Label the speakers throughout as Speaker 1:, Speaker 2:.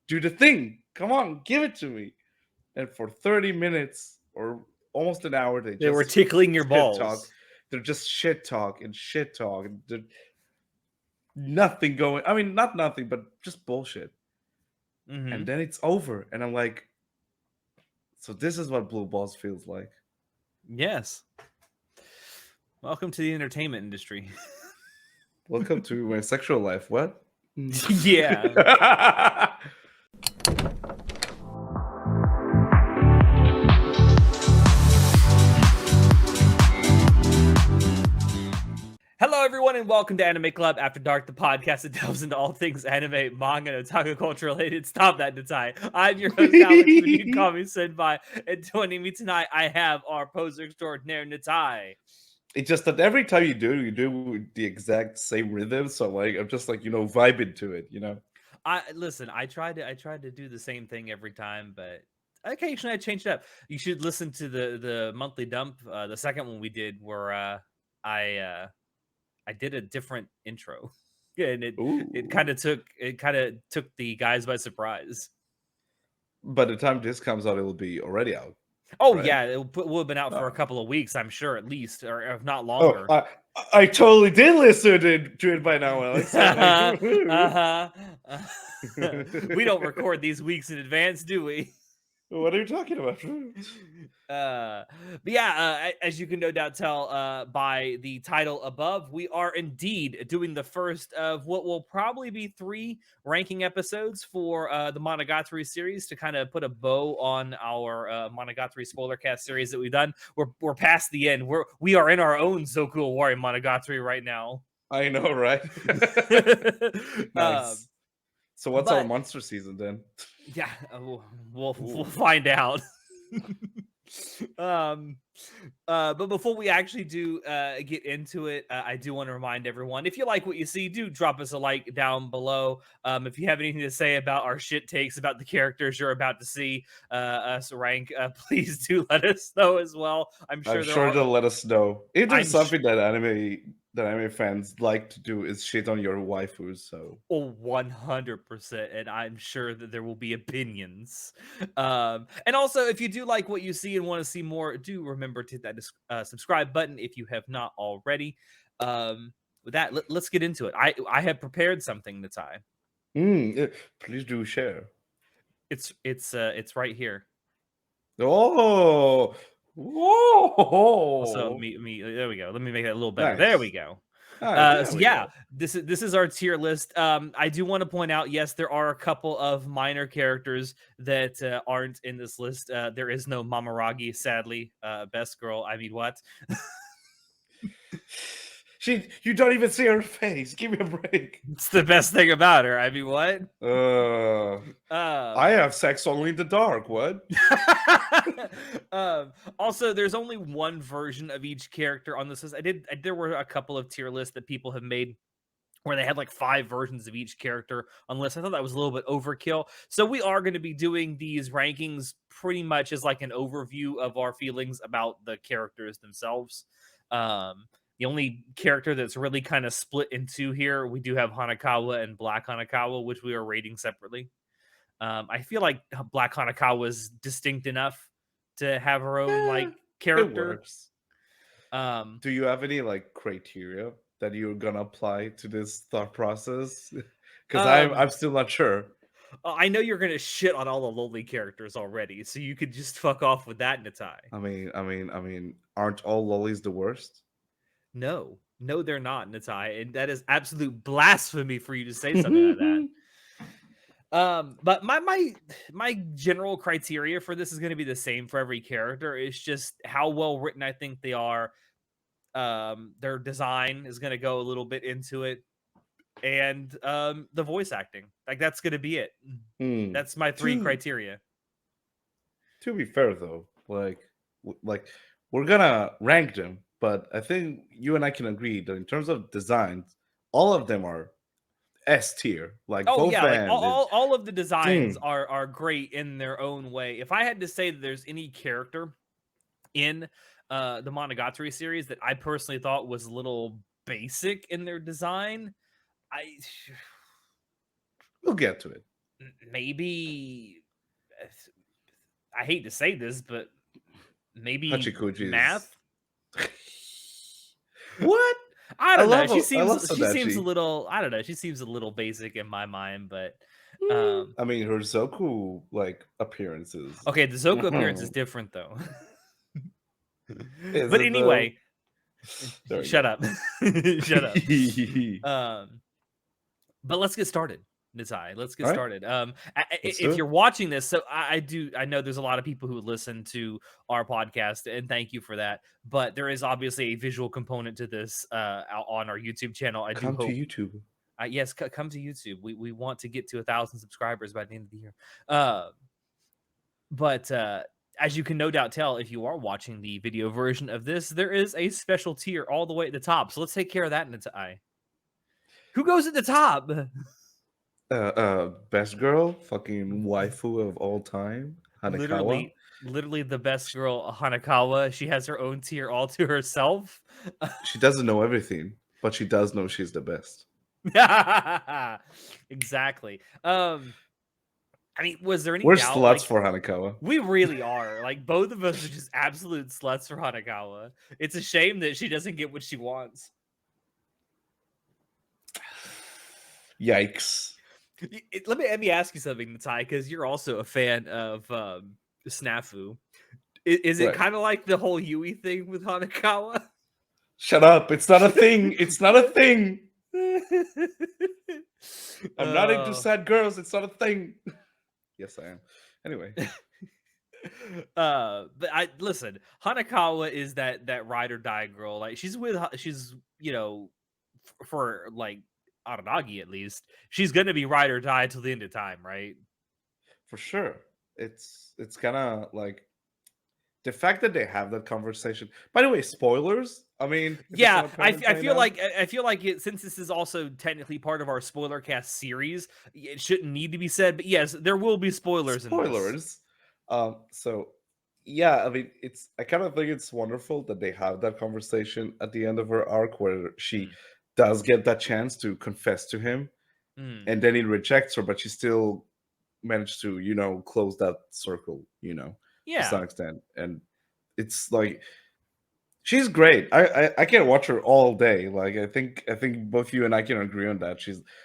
Speaker 1: do the thing. Come on, give it to me. And for 30 minutes or almost an hour, they
Speaker 2: They were
Speaker 1: just
Speaker 2: tickling your
Speaker 1: shit talk.
Speaker 2: balls.
Speaker 1: They're just shit talk and shit talk. And nothing going. I mean, not nothing, but just bullshit.
Speaker 2: Mm-hmm.
Speaker 1: And then it's over. And I'm like, so this is what Blue Balls feels like.
Speaker 2: Yes. Welcome to the entertainment industry.
Speaker 1: Welcome to my sexual life. What?
Speaker 2: Yeah. Hello, everyone, and welcome to Anime Club After Dark, the podcast that delves into all things anime, manga, and otaku culture related. Stop that, Natai. I'm your host, Alex, but you can call me Senpai. And joining me tonight, I have our poser extraordinaire, Natai.
Speaker 1: It's just that every time you do the exact same rhythm. So like, I'm just like, vibing to it.
Speaker 2: I tried to do the same thing every time, but occasionally I changed it up. You should listen to the monthly dump, the second one we did, where I did a different intro, and it
Speaker 1: Ooh.
Speaker 2: kind of took the guys by surprise.
Speaker 1: By the time this comes out, it will be already out,
Speaker 2: Oh
Speaker 1: right?
Speaker 2: yeah, it will have been out for a
Speaker 1: Oh,
Speaker 2: couple of weeks, I'm sure, at least, or if not
Speaker 1: oh
Speaker 2: longer.
Speaker 1: I totally did listen to it by now, Alex. So like,
Speaker 2: Uh-huh. We don't record these weeks in advance, do we?
Speaker 1: what are you talking about?
Speaker 2: But yeah, as you can no doubt tell by the title above, we are indeed doing the first of what will probably be 3 ranking episodes for the Monogatari series to kind of put a bow on our Monogatari Spoilercast series that we've done. We're past the end. We are in our own Zoku Awari Monogatari right now.
Speaker 1: I know, right?
Speaker 2: um,
Speaker 1: Nice. So what's our
Speaker 2: but
Speaker 1: monster season then?
Speaker 2: yeah, we'll
Speaker 1: Ooh.
Speaker 2: find out. um but before we actually do get into it, I do want to remind everyone, if you like what you see, do drop us a like down below. If you have anything to say about our shit takes about the characters you're about to see us rank, please do let us know as well. I'm
Speaker 1: I'm
Speaker 2: sure there
Speaker 1: sure
Speaker 2: are.
Speaker 1: they'll let us know. If there's
Speaker 2: I'm
Speaker 1: something that anime fans like to do is shit on your waifus. So
Speaker 2: 100%, and I'm sure that there will be opinions. And also, if you do like what you see and want to see more, do remember to hit that subscribe button if you have not already. With that, let's get into it. I have prepared something, Natai.
Speaker 1: please do share.
Speaker 2: It's right here.
Speaker 1: Oh,
Speaker 2: Also,
Speaker 1: whoa,
Speaker 2: me. There we go. Let me make that a little better. There we
Speaker 1: nice.
Speaker 2: go.
Speaker 1: All right, there
Speaker 2: So
Speaker 1: we
Speaker 2: yeah,
Speaker 1: go.
Speaker 2: this is our tier list. I do want to point out, yes, there are a couple of minor characters that aren't in this list. There is no Mamaragi, sadly. Best girl. I mean, what?
Speaker 1: You don't even see her face. Give me a break.
Speaker 2: It's the best thing about her. I mean, what?
Speaker 1: Uh, I
Speaker 2: Um,
Speaker 1: have sex only in the dark. What?
Speaker 2: also, there's only one version of each character on this list. There were a couple of tier lists that people have made where they had like 5 versions of each character on the list. I thought that was a little bit overkill. So we are going to be doing these rankings pretty much as like an overview of our feelings about the characters themselves. The only character that's really kind of split in 2 here, we do have Hanakawa and Black Hanakawa, which we are rating separately. I feel like Black Hanakawa is distinct enough to have her own like
Speaker 1: It
Speaker 2: character.
Speaker 1: works.
Speaker 2: Um,
Speaker 1: Do you have any like criteria that you're gonna apply to this thought process? Because I'm
Speaker 2: um,
Speaker 1: still not sure.
Speaker 2: I know you're gonna shit on all the lowly characters already, so you could just fuck off with that, Natai.
Speaker 1: I mean, aren't all lollies the worst?
Speaker 2: No, they're not, Natai, and that is absolute blasphemy for you to say something like that. But my general criteria for this is going to be the same for every character. It's just how well written I think they are. Their design is going to go a little bit into it, and the voice acting. Like that's going to be it.
Speaker 1: Hmm.
Speaker 2: That's my 3
Speaker 1: To
Speaker 2: criteria.
Speaker 1: to be fair though, like we're gonna rank them, but I think you and I can agree that in terms of designs, all of them are S tier. Like
Speaker 2: Oh
Speaker 1: both
Speaker 2: yeah, like
Speaker 1: ends.
Speaker 2: all of the designs
Speaker 1: Mm.
Speaker 2: are great in their own way. If I had to say that there's any character in the Monogatari series that I personally thought was a little basic in their design, I
Speaker 1: We'll get to it.
Speaker 2: maybe I hate to say this, but maybe
Speaker 1: Hachikuji's.
Speaker 2: math.
Speaker 1: What?
Speaker 2: I don't know.
Speaker 1: I love
Speaker 2: She seems a
Speaker 1: Sadachi.
Speaker 2: little. I don't know. She seems a little basic in my mind, but
Speaker 1: I mean, her Zoku like appearances.
Speaker 2: okay. The Zoku appearance is
Speaker 1: Mhm.
Speaker 2: different though.
Speaker 1: Is
Speaker 2: But
Speaker 1: it though?
Speaker 2: anyway,
Speaker 1: There we
Speaker 2: shut
Speaker 1: go.
Speaker 2: up. Shut up. Um, but let's get started. Nizai, let's get
Speaker 1: All right,
Speaker 2: started.
Speaker 1: let's do
Speaker 2: If
Speaker 1: it.
Speaker 2: you're watching this, so I know there's a lot of people who listen to our podcast, and thank you for that. But there is obviously a visual component to this on our YouTube channel. I do
Speaker 1: Come to
Speaker 2: hope,
Speaker 1: YouTube.
Speaker 2: yes, come to YouTube. We want to get to 1,000 subscribers by the end of the year. Uh, but as you can no doubt tell, if you are watching the video version of this, there is a special tier all the way at the top. So let's take care of that in its eye. Who goes at the top?
Speaker 1: Best girl, fucking waifu of all time, Hanekawa.
Speaker 2: literally literally the best girl, Hanakawa. She has her own tier all to herself.
Speaker 1: She doesn't know everything, but she does know she's the best.
Speaker 2: Exactly. I mean, was there any
Speaker 1: We're
Speaker 2: doubt?
Speaker 1: sluts
Speaker 2: Like,
Speaker 1: for Hanekawa.
Speaker 2: we really are. Like, both of us are just absolute sluts for Hanakawa. It's a shame that she doesn't get what she wants.
Speaker 1: Yikes.
Speaker 2: Let me ask you something, Natai, because you're also a fan of Snafu. Is it
Speaker 1: Right.
Speaker 2: kind of like the whole Yui thing with Hanakawa?
Speaker 1: Shut up. It's not a thing. It's not a thing. I'm not into
Speaker 2: uh,
Speaker 1: sad girls. It's not a thing. Yes, I am. Anyway,
Speaker 2: but I listen. Hanakawa is that ride or die girl. Like she's for like Aranagi at least. She's gonna be ride or die till the end of time, right?
Speaker 1: for sure. It's kind of like the fact that they have that conversation. By the way, spoilers. I mean, if it's
Speaker 2: Yeah,
Speaker 1: not apparent
Speaker 2: I
Speaker 1: by
Speaker 2: feel
Speaker 1: now,
Speaker 2: like I feel like it since this is also technically part of our spoiler cast series, it shouldn't need to be said. But yes, there will be spoilers in this.
Speaker 1: spoilers. So yeah, I mean, it's I kind of think it's wonderful that they have that conversation at the end of her arc where she
Speaker 2: Mm,
Speaker 1: does get that chance to confess to him,
Speaker 2: mm.
Speaker 1: and then he rejects her, but she still managed to, close that circle, to some
Speaker 2: Yeah.
Speaker 1: extent, and it's like she's great. I can watch her all day. Like I think both you and I can agree on that.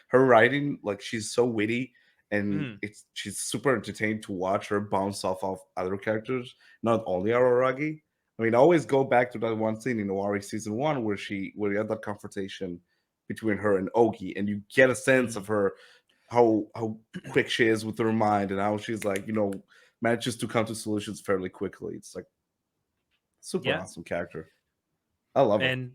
Speaker 1: Her writing, like she's so witty, and
Speaker 2: Mm,
Speaker 1: she's super entertaining to watch her bounce off other characters, not only Araragi. I mean, I always go back to that one scene in Owari season one where you had that confrontation between her and Ogi, and you get a sense of
Speaker 2: mm.
Speaker 1: her how quick she is with her mind and how she's like manages to come to solutions fairly quickly. It's like super
Speaker 2: Yeah.
Speaker 1: awesome character. I love her.
Speaker 2: And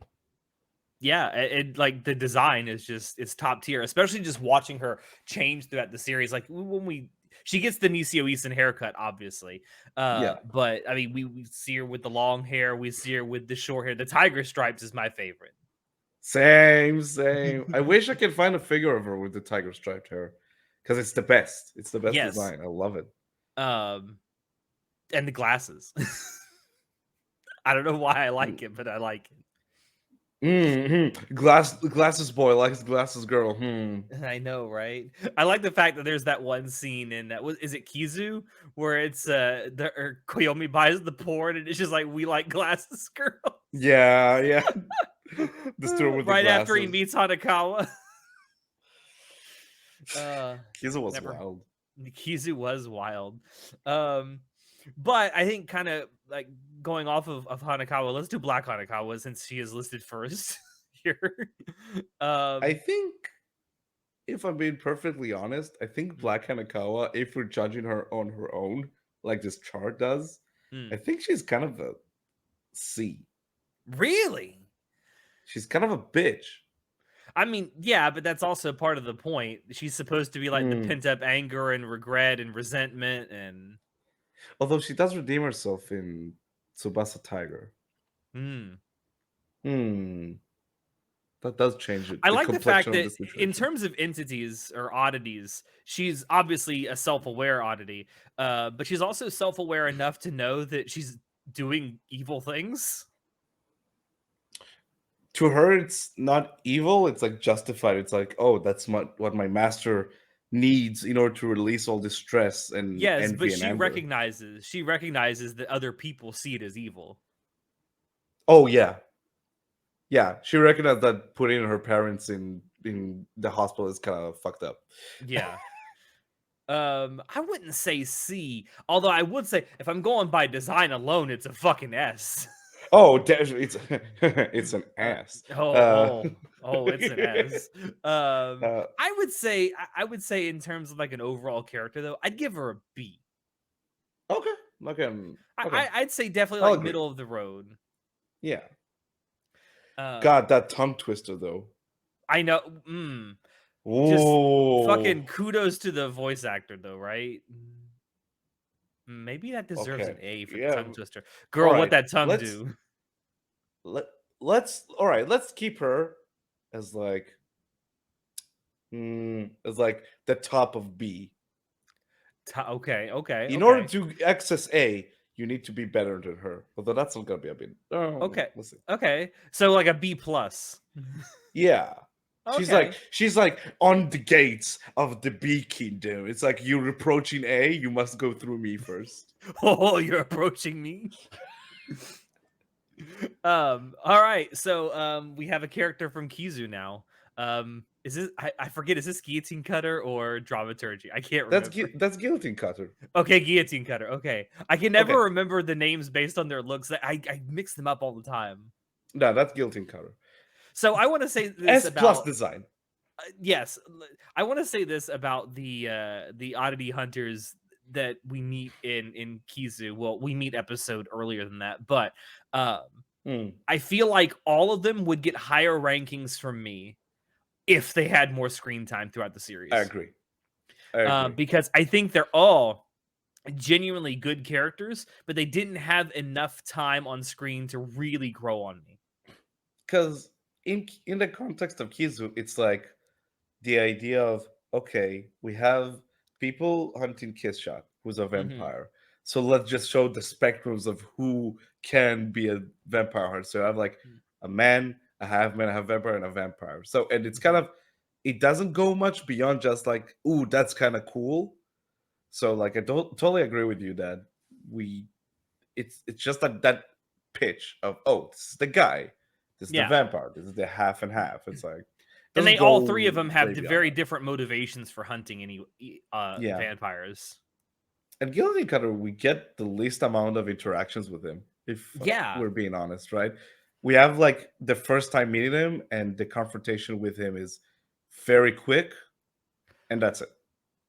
Speaker 2: yeah, like the design is just it's top tier, especially just watching her change throughout the series. Like when we she gets the Nisio Eason haircut, obviously.
Speaker 1: Yeah.
Speaker 2: But I mean we see her with the long hair, we see her with the short hair. The tiger stripes is my favorite.
Speaker 1: Same, same. I wish I could find a figure of her with the tiger striped hair. Because it's the best. It's the best
Speaker 2: Yes.
Speaker 1: design. I love it.
Speaker 2: Um and the glasses. I don't know why I like it, but I like
Speaker 1: Mm-hmm. Glasses boy likes glasses girl. Hmm.
Speaker 2: it. I know, right? I like the fact that there's that one scene in that was is it Kizu where it's Koyomi buys the porn and it's just like we like glasses girls.
Speaker 1: Yeah, yeah. The store with the
Speaker 2: Right after he
Speaker 1: glasses.
Speaker 2: meets Hanakawa.
Speaker 1: Kiza was
Speaker 2: Never
Speaker 1: wild.
Speaker 2: Kizu was wild. Um but I think kind of like going off of Hanakawa, let's do Black Hanakawa since she is listed first here.
Speaker 1: I
Speaker 2: um
Speaker 1: think, if I'm being perfectly honest, I think Black Hanakawa, if we're judging her on her own, like this chart does, I
Speaker 2: mm,
Speaker 1: think she's kind of a C.
Speaker 2: really?
Speaker 1: She's kind of a bitch.
Speaker 2: I mean, yeah, but that's also part of the point. She's supposed to be like the
Speaker 1: Hmm.
Speaker 2: pent up anger and regret and resentment and
Speaker 1: Although she does redeem herself in Tsubasa Tiger.
Speaker 2: mm.
Speaker 1: Hmm. That does change it,
Speaker 2: I
Speaker 1: the
Speaker 2: like the fact
Speaker 1: complexion of
Speaker 2: that
Speaker 1: the
Speaker 2: in
Speaker 1: situation.
Speaker 2: terms of entities or oddities, she's obviously a self-aware oddity, but she's also self-aware enough to know that she's doing evil things.
Speaker 1: To her, it's not evil. It's like justified. It's like, oh, that's what my master needs in order to release all this stress and
Speaker 2: Yes,
Speaker 1: envy
Speaker 2: but
Speaker 1: and anger.
Speaker 2: she recognizes that other people see it as evil.
Speaker 1: Oh yeah, yeah. She recognized that putting her parents in the hospital is kind of fucked up.
Speaker 2: Yeah. I wouldn't say C, although I would say if I'm going by design alone, it's a fucking S.
Speaker 1: Oh, definitely, it's it's an
Speaker 2: Uh,
Speaker 1: ass. Uh,
Speaker 2: it's an S.
Speaker 1: uh,
Speaker 2: I would say in terms of like an overall character though, I'd give her a B.
Speaker 1: okay, okay, okay.
Speaker 2: I'd say definitely
Speaker 1: I'll
Speaker 2: like
Speaker 1: agree.
Speaker 2: middle of the road.
Speaker 1: Yeah.
Speaker 2: Um,
Speaker 1: God, that tongue twister though.
Speaker 2: I know. Just
Speaker 1: Ooh.
Speaker 2: fucking kudos to the voice actor though, right? Maybe that deserves
Speaker 1: Okay.
Speaker 2: an A for the
Speaker 1: Yeah.
Speaker 2: tongue twister.
Speaker 1: All
Speaker 2: Girl, what
Speaker 1: right.
Speaker 2: that tongue
Speaker 1: Let's
Speaker 2: do?
Speaker 1: let let's all right. Let's keep her as like as like the top of B.
Speaker 2: Okay, okay,
Speaker 1: In order
Speaker 2: okay,
Speaker 1: to access A, you need to be better than her. Although that's not gonna be a bit. Oh,
Speaker 2: okay,
Speaker 1: let's see.
Speaker 2: okay. So like a B plus.
Speaker 1: Yeah.
Speaker 2: Okay.
Speaker 1: She's like on the gates of the B kingdom. It's like you're approaching A, you must go through me first.
Speaker 2: Oh, you're approaching me. All right. So we have a character from Kizu now. Is this I forget, is this guillotine cutter or dramaturgy? I can't remember.
Speaker 1: That's guillotine cutter.
Speaker 2: Okay, guillotine cutter. Okay. I can
Speaker 1: Okay.
Speaker 2: never remember the names based on their looks. I mix them up all the time.
Speaker 1: No, that's guillotine cutter.
Speaker 2: So I want to say this
Speaker 1: S plus
Speaker 2: about
Speaker 1: design.
Speaker 2: yes, I want to say this about the oddity hunters that we meet in Kizu. Well, we meet episode earlier than that, but um
Speaker 1: Hmm.
Speaker 2: I feel like all of them would get higher rankings from me if they had more screen time throughout the
Speaker 1: I
Speaker 2: series.
Speaker 1: agree. I agree.
Speaker 2: Because I think they're all genuinely good characters, but they didn't have enough time on screen to really grow on me.
Speaker 1: Because in the context of Kizu, it's like the idea of okay, we have people hunting Kissshot, who's a
Speaker 2: Hmm.
Speaker 1: vampire. So let's just show the spectrums of who can be a vampire hunter. So I have like a man, a half man, a half vampire, and a vampire. So and it's kind
Speaker 2: Hmm.
Speaker 1: of it doesn't go much beyond just like, ooh, that's kind of cool. So like I don't totally agree with you that we it's just that pitch of oh, this is the guy, this is the
Speaker 2: Yeah,
Speaker 1: vampire, this is the half and half. It's like
Speaker 2: and
Speaker 1: doesn't
Speaker 2: they all three
Speaker 1: go
Speaker 2: of them
Speaker 1: way
Speaker 2: have
Speaker 1: beyond
Speaker 2: very
Speaker 1: that.
Speaker 2: different motivations for hunting any
Speaker 1: Yeah.
Speaker 2: vampires.
Speaker 1: And Guilty Cutter, we get the least amount of interactions with him, if
Speaker 2: Yeah.
Speaker 1: we're being honest, right? We have like the first time meeting him, and the confrontation with him is very quick, and that's it.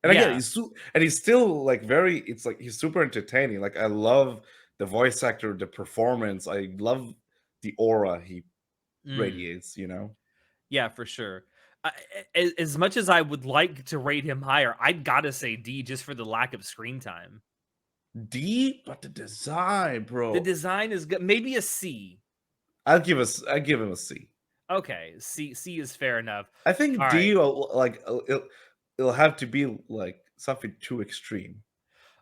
Speaker 1: And again,
Speaker 2: Yeah.
Speaker 1: and he's still like very. It's like he's super entertaining. Like I love the voice actor, the performance. I love the aura he
Speaker 2: Mm.
Speaker 1: radiates. You know,
Speaker 2: Yeah, for sure. I as much as I would like to rate him higher, I'd gotta say D just for the lack of screen time.
Speaker 1: D, but the design,
Speaker 2: The
Speaker 1: bro.
Speaker 2: design is good. Maybe a C.
Speaker 1: I give him a C.
Speaker 2: Okay, C is fair enough.
Speaker 1: I think
Speaker 2: All right.
Speaker 1: D like it'll have to be like something too extreme,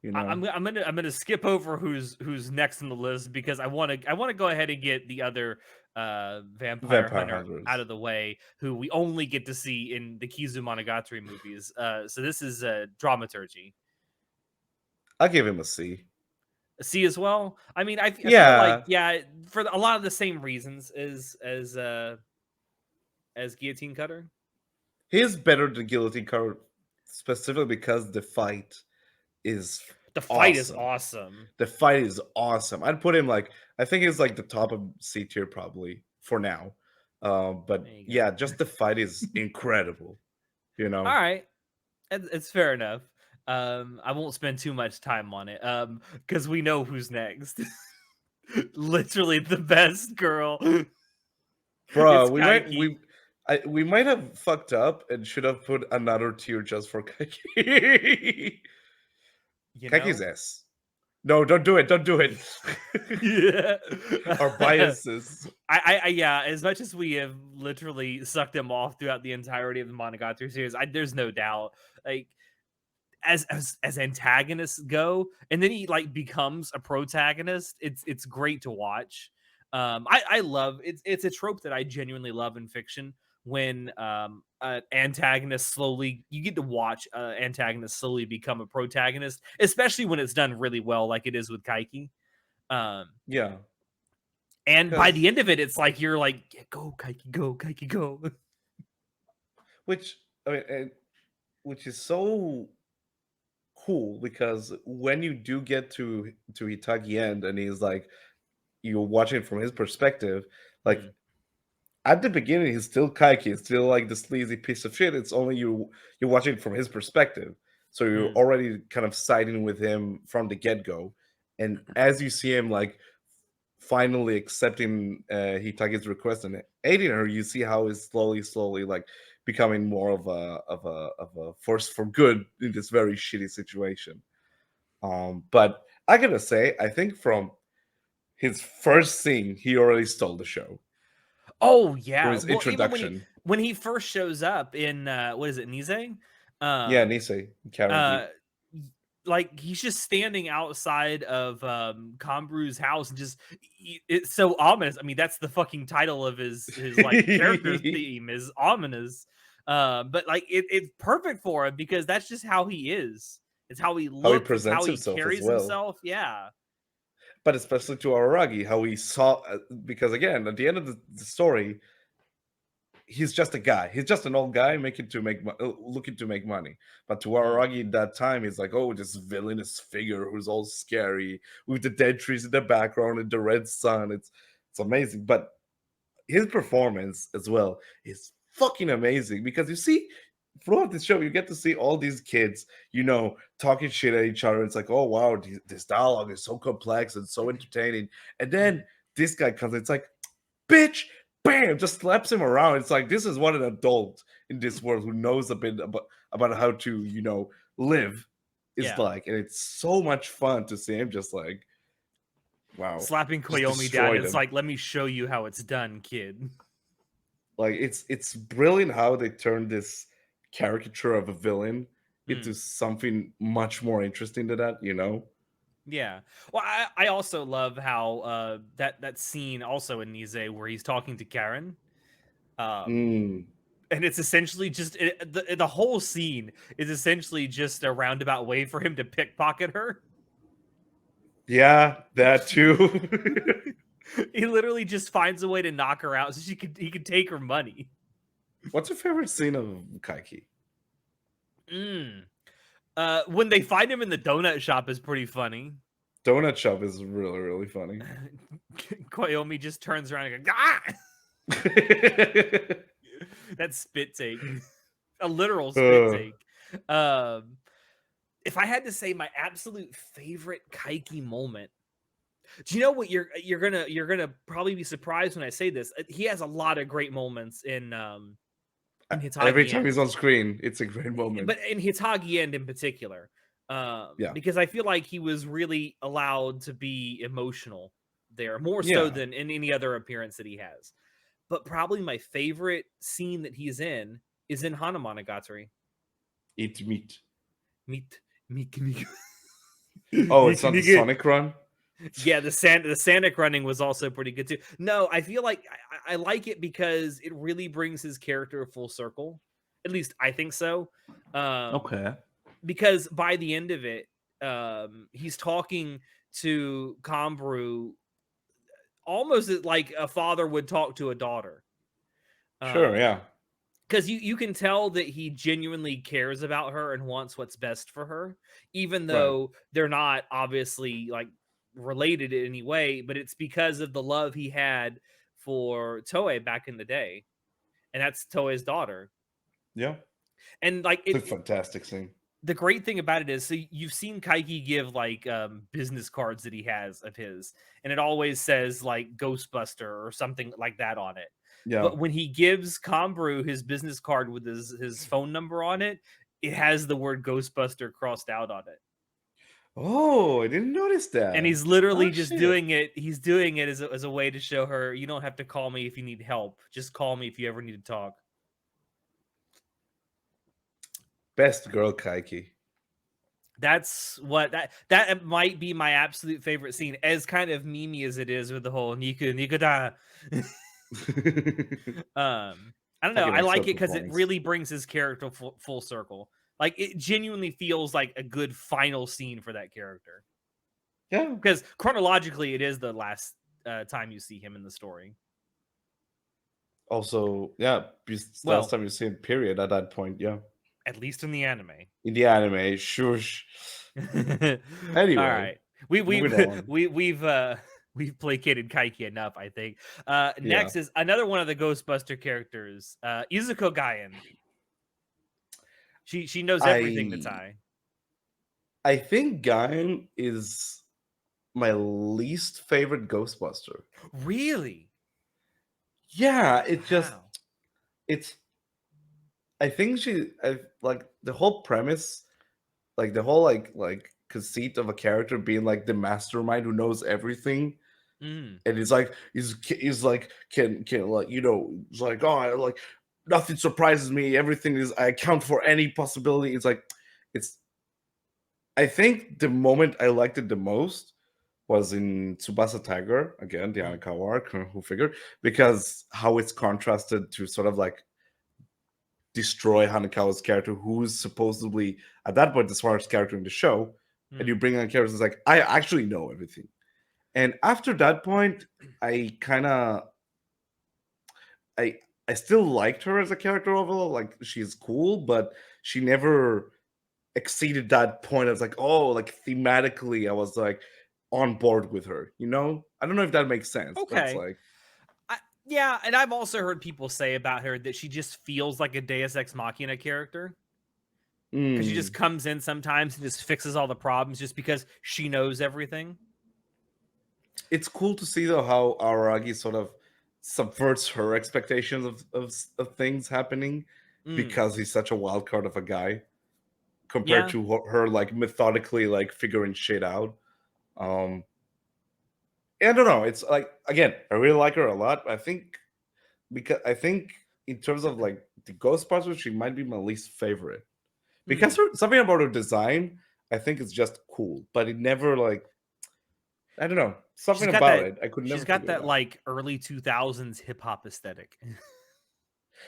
Speaker 1: you know.
Speaker 2: I'm gonna skip over who's next on the list because I wanna go ahead and get the other vampire
Speaker 1: Vampire
Speaker 2: hunter out
Speaker 1: Hunters.
Speaker 2: of the way who we only get to see in the Kizu Monogatari movies. So this is dramaturgy.
Speaker 1: I'll give him a C.
Speaker 2: C as well. I mean, I feel like
Speaker 1: Yeah,
Speaker 2: yeah, for a lot of the same reasons as Guillotine Cutter.
Speaker 1: he's better than Guillotine Card specifically because the fight is
Speaker 2: The fight is
Speaker 1: awesome.
Speaker 2: awesome.
Speaker 1: The fight is awesome. I'd put him like I think he's like the top of C tier probably for now.
Speaker 2: There
Speaker 1: But
Speaker 2: you go.
Speaker 1: yeah, just the fight is incredible. You
Speaker 2: All
Speaker 1: know,
Speaker 2: right. It's fair enough. I won't spend too much time on it. Because we know who's next. Literally the best girl.
Speaker 1: bro.
Speaker 2: It's Kaiki.
Speaker 1: We might have fucked up and should have put another tier just for Kaki.
Speaker 2: You
Speaker 1: Kaki's
Speaker 2: know?
Speaker 1: S. No, don't do it. Don't do it.
Speaker 2: Yeah.
Speaker 1: Our biases.
Speaker 2: Yeah, as much as we have literally sucked him off throughout the entirety of the Monogatari series, there's no doubt. Like as antagonists go, and then he like becomes a protagonist. It's great to watch. I love it's a trope that I genuinely love in fiction when antagonist slowly you get to watch antagonist slowly become a protagonist, especially when it's done really well, like it is with Kaiki. Um,
Speaker 1: Yeah,
Speaker 2: and by
Speaker 1: because
Speaker 2: the end of it, it's like you're like, yeah, go Kaiki, go Kaiki, go.
Speaker 1: which I mean, which is so cool because when you do get to Hitagi end and he's like you're watching from his perspective, like
Speaker 2: Mm,
Speaker 1: at the beginning he's still Kaiki, it's still like the sleazy piece of shit. It's only you're watching from his perspective. So you're
Speaker 2: mm.
Speaker 1: already kind of siding with him from the get-go. And as you see him like finally accepting Hitagi's request and aiding her, you see how he's slowly like becoming more of a force for good in this very shitty situation. But I gotta say, I think from his first scene, he already stole the show
Speaker 2: Oh
Speaker 1: for
Speaker 2: yeah.
Speaker 1: his
Speaker 2: Well, even
Speaker 1: introduction.
Speaker 2: when he first shows up in what is it, Nize?
Speaker 1: Yeah,
Speaker 2: Um
Speaker 1: Nisei, Karen
Speaker 2: uh
Speaker 1: Deep.
Speaker 2: y- like he's just standing outside of Combru's house and just it's so ominous. I mean, that's the fucking title of his like character theme is ominous. But like it's perfect for him because that's just how he is. It's how he
Speaker 1: How he
Speaker 2: looks, it's how
Speaker 1: presents
Speaker 2: he
Speaker 1: himself as
Speaker 2: carries
Speaker 1: well,
Speaker 2: himself. Yeah.
Speaker 1: but especially to Araragi, how he saw because again, at the end of the story, he's just a guy. He's just an old guy looking to make money. But to
Speaker 2: Mm,
Speaker 1: Araragi at that time, he's like, oh, this villainous figure who's all scary with the dead trees in the background and the red sun. It's amazing. But his performance as well is fucking amazing because you see throughout this show you get to see all these kids talking shit at each other. It's like, oh wow, this dialogue is so complex and so entertaining, and then
Speaker 2: mm.
Speaker 1: this guy comes, it's like, bitch, bam, just slaps him around. It's like this is what an adult in this world who knows a bit about how to live is
Speaker 2: Yeah.
Speaker 1: like, and it's so much fun to see him just like, wow,
Speaker 2: Slapping
Speaker 1: just
Speaker 2: Koyomi down.
Speaker 1: destroy
Speaker 2: It's
Speaker 1: them.
Speaker 2: like, let me show you how it's done, kid.
Speaker 1: Like it's brilliant how they turned this caricature of a villain into
Speaker 2: Mm.
Speaker 1: something much more interesting than that.
Speaker 2: Yeah. Well, I also love how that scene also in Nize where he's talking to Karen. Um
Speaker 1: Mm.
Speaker 2: and it's essentially just the whole scene is essentially just a roundabout way for him to pickpocket her.
Speaker 1: Yeah, that too.
Speaker 2: He literally just finds a way to knock her out so he could take her money.
Speaker 1: What's your favorite scene of Kaiki?
Speaker 2: Mm. When they find him in the donut shop is pretty funny.
Speaker 1: Donut Shop is really, really funny.
Speaker 2: Koyomi just turns around and goes, ah! That spit take. A literal spit
Speaker 1: Uh,
Speaker 2: take. Um, if I had to say my absolute favorite Kaiki moment, do you know what you're gonna probably be surprised when I say this? He has a lot of great moments in
Speaker 1: every
Speaker 2: Hitagi
Speaker 1: time he's
Speaker 2: End,
Speaker 1: on screen, it's a great moment.
Speaker 2: but in Hitagi End in particular,
Speaker 1: Yeah.
Speaker 2: because I feel like he was really allowed to be emotional there more so
Speaker 1: Yeah.
Speaker 2: than in any other appearance that he has. But probably my favorite scene that he's in is in Hana Monogatari.
Speaker 1: Eat meat.
Speaker 2: Meet Miki
Speaker 1: Oh, it's not the
Speaker 2: Miki.
Speaker 1: Sonic run?
Speaker 2: Yeah, the Sanic running was also pretty good too. No, I feel like I like it because it really brings his character full circle. At least I think so. Um,
Speaker 1: Okay.
Speaker 2: because by the end of it, he's talking to Combru almost like a father would talk to a daughter.
Speaker 1: Sure, yeah.
Speaker 2: Because you can tell that he genuinely cares about her and wants what's best for her, even
Speaker 1: Right.
Speaker 2: though they're not obviously like related in any way, but it's because of the love he had for Toei back in the day, and that's Toei's daughter.
Speaker 1: Yeah.
Speaker 2: And like
Speaker 1: It's a fantastic scene.
Speaker 2: the great thing about it is, so you've seen Kaiki give like business cards that he has of his, and it always says like Ghostbuster or something like that on it.
Speaker 1: Yeah.
Speaker 2: But when he gives Combru his business card with his phone number on it, it has the word Ghostbuster crossed out on it.
Speaker 1: Oh, I didn't notice
Speaker 2: And
Speaker 1: that.
Speaker 2: he's literally
Speaker 1: Oh
Speaker 2: just
Speaker 1: shit.
Speaker 2: doing it. He's doing it as a way to show her, you don't have to call me if you need help. Just call me if you ever need to talk.
Speaker 1: Best girl Kaiki.
Speaker 2: That's what that might be my absolute favorite scene, as kind of memey as it is with the whole Niku Niku da. um I don't know.
Speaker 1: fucking
Speaker 2: I like
Speaker 1: excellent
Speaker 2: it because it
Speaker 1: performance.
Speaker 2: really brings his character full circle. Like it genuinely feels like a good final scene for that character.
Speaker 1: Yeah.
Speaker 2: Because chronologically, it is the last time you see him in the story.
Speaker 1: Also, yeah, last
Speaker 2: Well,
Speaker 1: time you see him, period, at that point, yeah.
Speaker 2: at least in the anime.
Speaker 1: In the anime, shush.
Speaker 2: All
Speaker 1: Anyway,
Speaker 2: right, we
Speaker 1: moving on.
Speaker 2: we've placated Kaiki enough. I think.
Speaker 1: Yeah.
Speaker 2: Next is another one of the Ghostbuster characters, Izuko Gaien. She knows everything to
Speaker 1: I
Speaker 2: tie.
Speaker 1: I think Gain is my least favorite Ghostbuster.
Speaker 2: Really?
Speaker 1: Yeah,
Speaker 2: How?
Speaker 1: it's I think I like the whole premise, like the whole conceit of a character being like the mastermind who knows everything.
Speaker 2: Mm.
Speaker 1: And he's like can like it's like, oh, like nothing surprises me, everything is, I account for any possibility. It's like it's I think the moment I liked it the most was in Tsubasa Tiger, again, the
Speaker 2: Mm.
Speaker 1: Anakawa arc, who figured, because how it's contrasted to sort of like destroy Hanakawa's character, who's supposedly at that point the smartest character in the show, and you
Speaker 2: Mm.
Speaker 1: bring on characters like, I actually know everything. And after that point, I kind of I I still liked her as a character overall. Like she's cool, but she never exceeded that point. I was like, oh, like thematically, I was like on board with her. I don't know if that makes sense, but it's
Speaker 2: Okay.
Speaker 1: like,
Speaker 2: Yeah, and I've also heard people say about her that she just feels like a Deus Ex Machina character because she just
Speaker 1: mm,
Speaker 2: comes in sometimes and just fixes all the problems just because she knows everything.
Speaker 1: it's cool to see though how Aragi sort of subverts her expectations of things happening
Speaker 2: Mm.
Speaker 1: because he's such a wild card of a guy compared
Speaker 2: Yeah.
Speaker 1: to her like methodically like figuring shit out. Um, I don't know. It's like, again, I really like her a lot. I think in terms of like the Ghostbusters, she might be my least favorite because
Speaker 2: Mm.
Speaker 1: something about her design, I think it's just cool, but it never like, I don't know,
Speaker 2: She's
Speaker 1: something
Speaker 2: got
Speaker 1: about
Speaker 2: that.
Speaker 1: it I could
Speaker 2: She's
Speaker 1: never
Speaker 2: got
Speaker 1: figure it
Speaker 2: that
Speaker 1: out.
Speaker 2: like early 2000s hip hop aesthetic.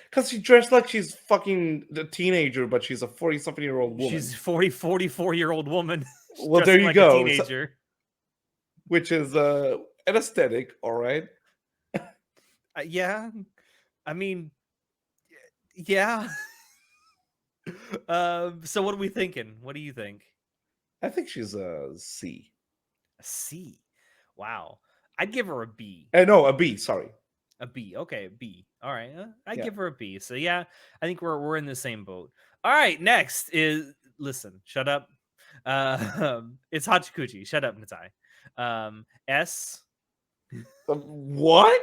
Speaker 1: Because she dressed like she's fucking the teenager, but she's a 40 something year old
Speaker 2: She's
Speaker 1: woman.
Speaker 2: 44-year old woman
Speaker 1: Well, there
Speaker 2: dressing
Speaker 1: you
Speaker 2: like a
Speaker 1: go.
Speaker 2: teenager.
Speaker 1: Which is an aesthetic, all right.
Speaker 2: Yeah. I mean, yeah. So what are we thinking? What do you think?
Speaker 1: I think she's a C.
Speaker 2: A C. Wow. I'd give her a B.
Speaker 1: No, a B. Sorry.
Speaker 2: A B. Okay, B. All right. I'd
Speaker 1: Yeah.
Speaker 2: give her a B. So yeah, I think we're in the same boat. All right. Next is listen. Shut up. It's Hachikuji. Shut up, Natai. S.
Speaker 1: What?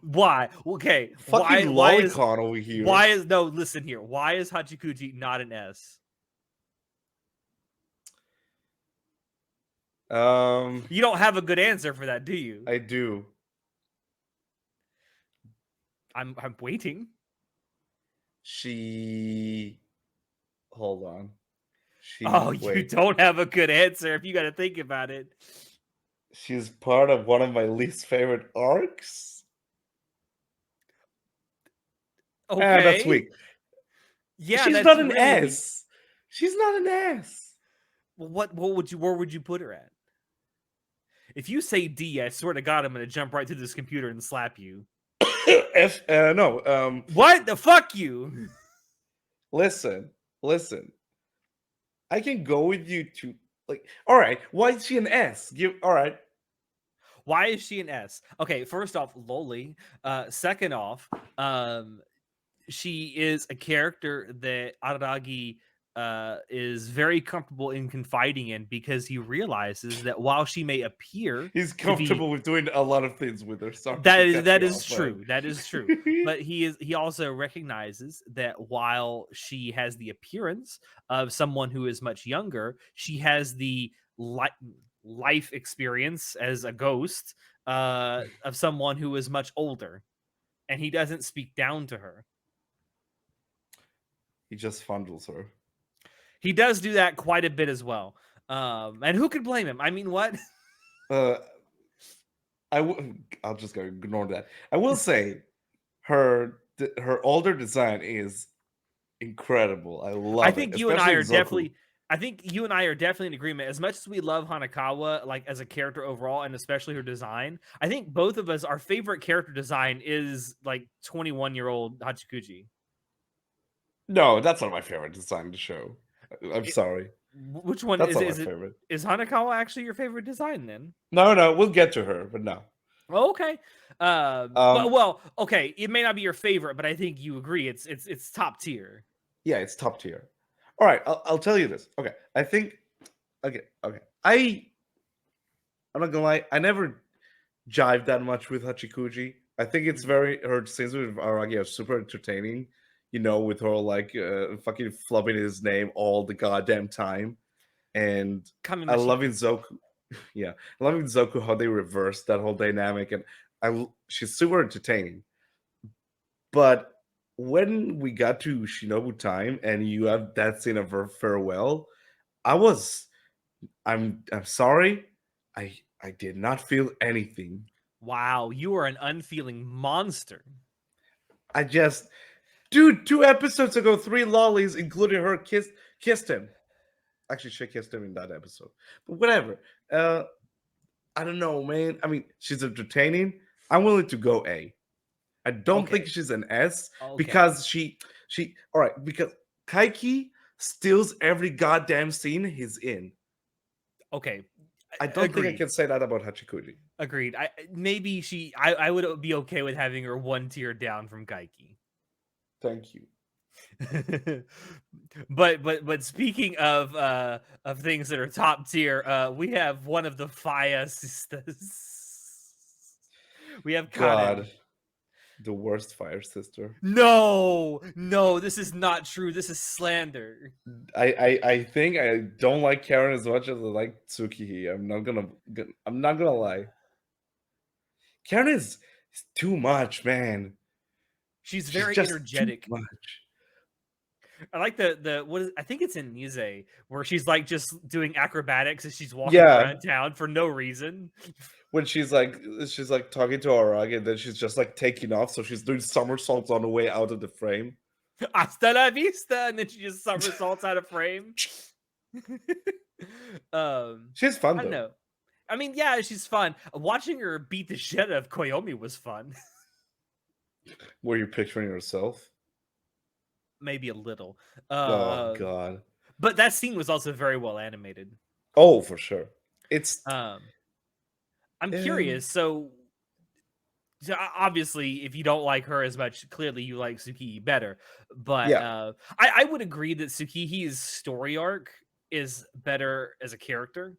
Speaker 2: Why? Okay.
Speaker 1: Fucking
Speaker 2: Why is
Speaker 1: lolicon over here.
Speaker 2: no? Listen here. Why is Hachikuji not an S? You don't have a good answer for that, do you?
Speaker 1: I do.
Speaker 2: I'm waiting.
Speaker 1: She. Hold on.
Speaker 2: Oh,
Speaker 1: She.
Speaker 2: you
Speaker 1: Wait.
Speaker 2: don't have a good answer if you got to think about it.
Speaker 1: She's part of one of my least favorite arcs. That's
Speaker 2: Okay.
Speaker 1: weak.
Speaker 2: Yeah,
Speaker 1: She's
Speaker 2: that's
Speaker 1: not an
Speaker 2: really weak.
Speaker 1: S. She's not an S.
Speaker 2: Well, what would you where would you put her at? If you say D, I swear to God, I'm gonna jump right through this computer and slap you.
Speaker 1: F. No.
Speaker 2: What the fuck you?
Speaker 1: Listen. Listen. I can go with you to like. All right. Why is she an S? Give. All right.
Speaker 2: Why is she an S? Okay, first off, loli. Second off, she is a character that Araragi is very comfortable in confiding in because he realizes that while she may appear
Speaker 1: He's
Speaker 2: to be
Speaker 1: comfortable with doing a lot of things with her. Sorry to cut
Speaker 2: that
Speaker 1: you
Speaker 2: is
Speaker 1: off, but
Speaker 2: true. That is true. But he also recognizes that while she has the appearance of someone who is much younger, she has the life experience as a ghost of someone who is much older, and he doesn't speak down to her.
Speaker 1: he just fondles her.
Speaker 2: He does do that quite a bit as well. And who could blame him? I mean, what?
Speaker 1: Uh, I'll just go ignore that. I will say her older design is incredible. I
Speaker 2: I
Speaker 1: love it,
Speaker 2: think you and I
Speaker 1: especially
Speaker 2: are
Speaker 1: Zoku.
Speaker 2: definitely. I think you and I are definitely in agreement. As much as we love Hanakawa, like as a character overall, and especially her design, I think both of us, our favorite character design is like 21-year-old Hachikuji.
Speaker 1: No, that's not my favorite design of the show. I'm sorry.
Speaker 2: Which one
Speaker 1: That's
Speaker 2: is
Speaker 1: not
Speaker 2: it?
Speaker 1: my favorite.
Speaker 2: Is Hanakawa actually your favorite design then?
Speaker 1: No, no, we'll get to her, but no.
Speaker 2: Oh, okay.
Speaker 1: Um,
Speaker 2: Okay. It may not be your favorite, but I think you agree it's top tier.
Speaker 1: yeah, it's top tier. All right, I'll tell you this. Okay, I think. Okay. I'm not gonna lie. I never jive that much with Hachikuji. I think it's
Speaker 2: Mhm.
Speaker 1: very her scenes with Aragi are super entertaining. You know, with her like fucking flubbing his name all the goddamn time, and I love in
Speaker 2: Kamimashiki.
Speaker 1: Zoku. Yeah, I love in Zoku how they reverse that whole dynamic, and she's super entertaining. But when we got to Shinobu time, and you have that scene of her farewell, I was I'm sorry, I did not feel anything.
Speaker 2: Wow, you are an unfeeling monster.
Speaker 1: I just, dude, 2 episodes ago, three lollies, including her, kissed him. Actually, she kissed him in that episode. But whatever. Uh, I don't know, man. I mean, she's entertaining. I'm willing to go A. I don't think
Speaker 2: Okay.
Speaker 1: she's an S
Speaker 2: Okay.
Speaker 1: because she all right because Kaiki steals every goddamn scene he's in.
Speaker 2: Okay.
Speaker 1: I don't think I
Speaker 2: Agreed.
Speaker 1: can say that about Hachikuji.
Speaker 2: Agreed. I would be okay with having her one tier down from Gaiki.
Speaker 1: Thank you.
Speaker 2: But speaking of things that are top tier, we have one of the Fire sisters. We have Karen.
Speaker 1: God, the worst fire sister.
Speaker 2: No, this is not true. This is slander.
Speaker 1: I think I don't like Karen as much as I like Tsukihi. I'm not gonna lie. Karen is too much, man.
Speaker 2: She's
Speaker 1: She's
Speaker 2: very
Speaker 1: just too
Speaker 2: energetic.
Speaker 1: much.
Speaker 2: I like the what is I think it's in Nize where she's like just doing acrobatics as she's walking
Speaker 1: Yeah,
Speaker 2: around town for no reason.
Speaker 1: when she's like talking to Aragi, and then she's just like taking off, so she's doing somersaults on the way out of the frame.
Speaker 2: Hasta la vista, and then she just somersaults out of frame.
Speaker 1: She's fun
Speaker 2: I don't
Speaker 1: though.
Speaker 2: know. I mean, yeah, she's fun. Watching her beat the shit out of Koyomi was fun.
Speaker 1: Were you picturing yourself?
Speaker 2: Maybe a little.
Speaker 1: Oh
Speaker 2: Uh,
Speaker 1: God.
Speaker 2: but that scene was also very well animated.
Speaker 1: Oh, for sure. It's
Speaker 2: Um, I'm
Speaker 1: um
Speaker 2: curious. So obviously, if you don't like her as much, clearly you like Tsukihi better. But
Speaker 1: yeah,
Speaker 2: I would agree that Tsukihi's story arc is better as a character.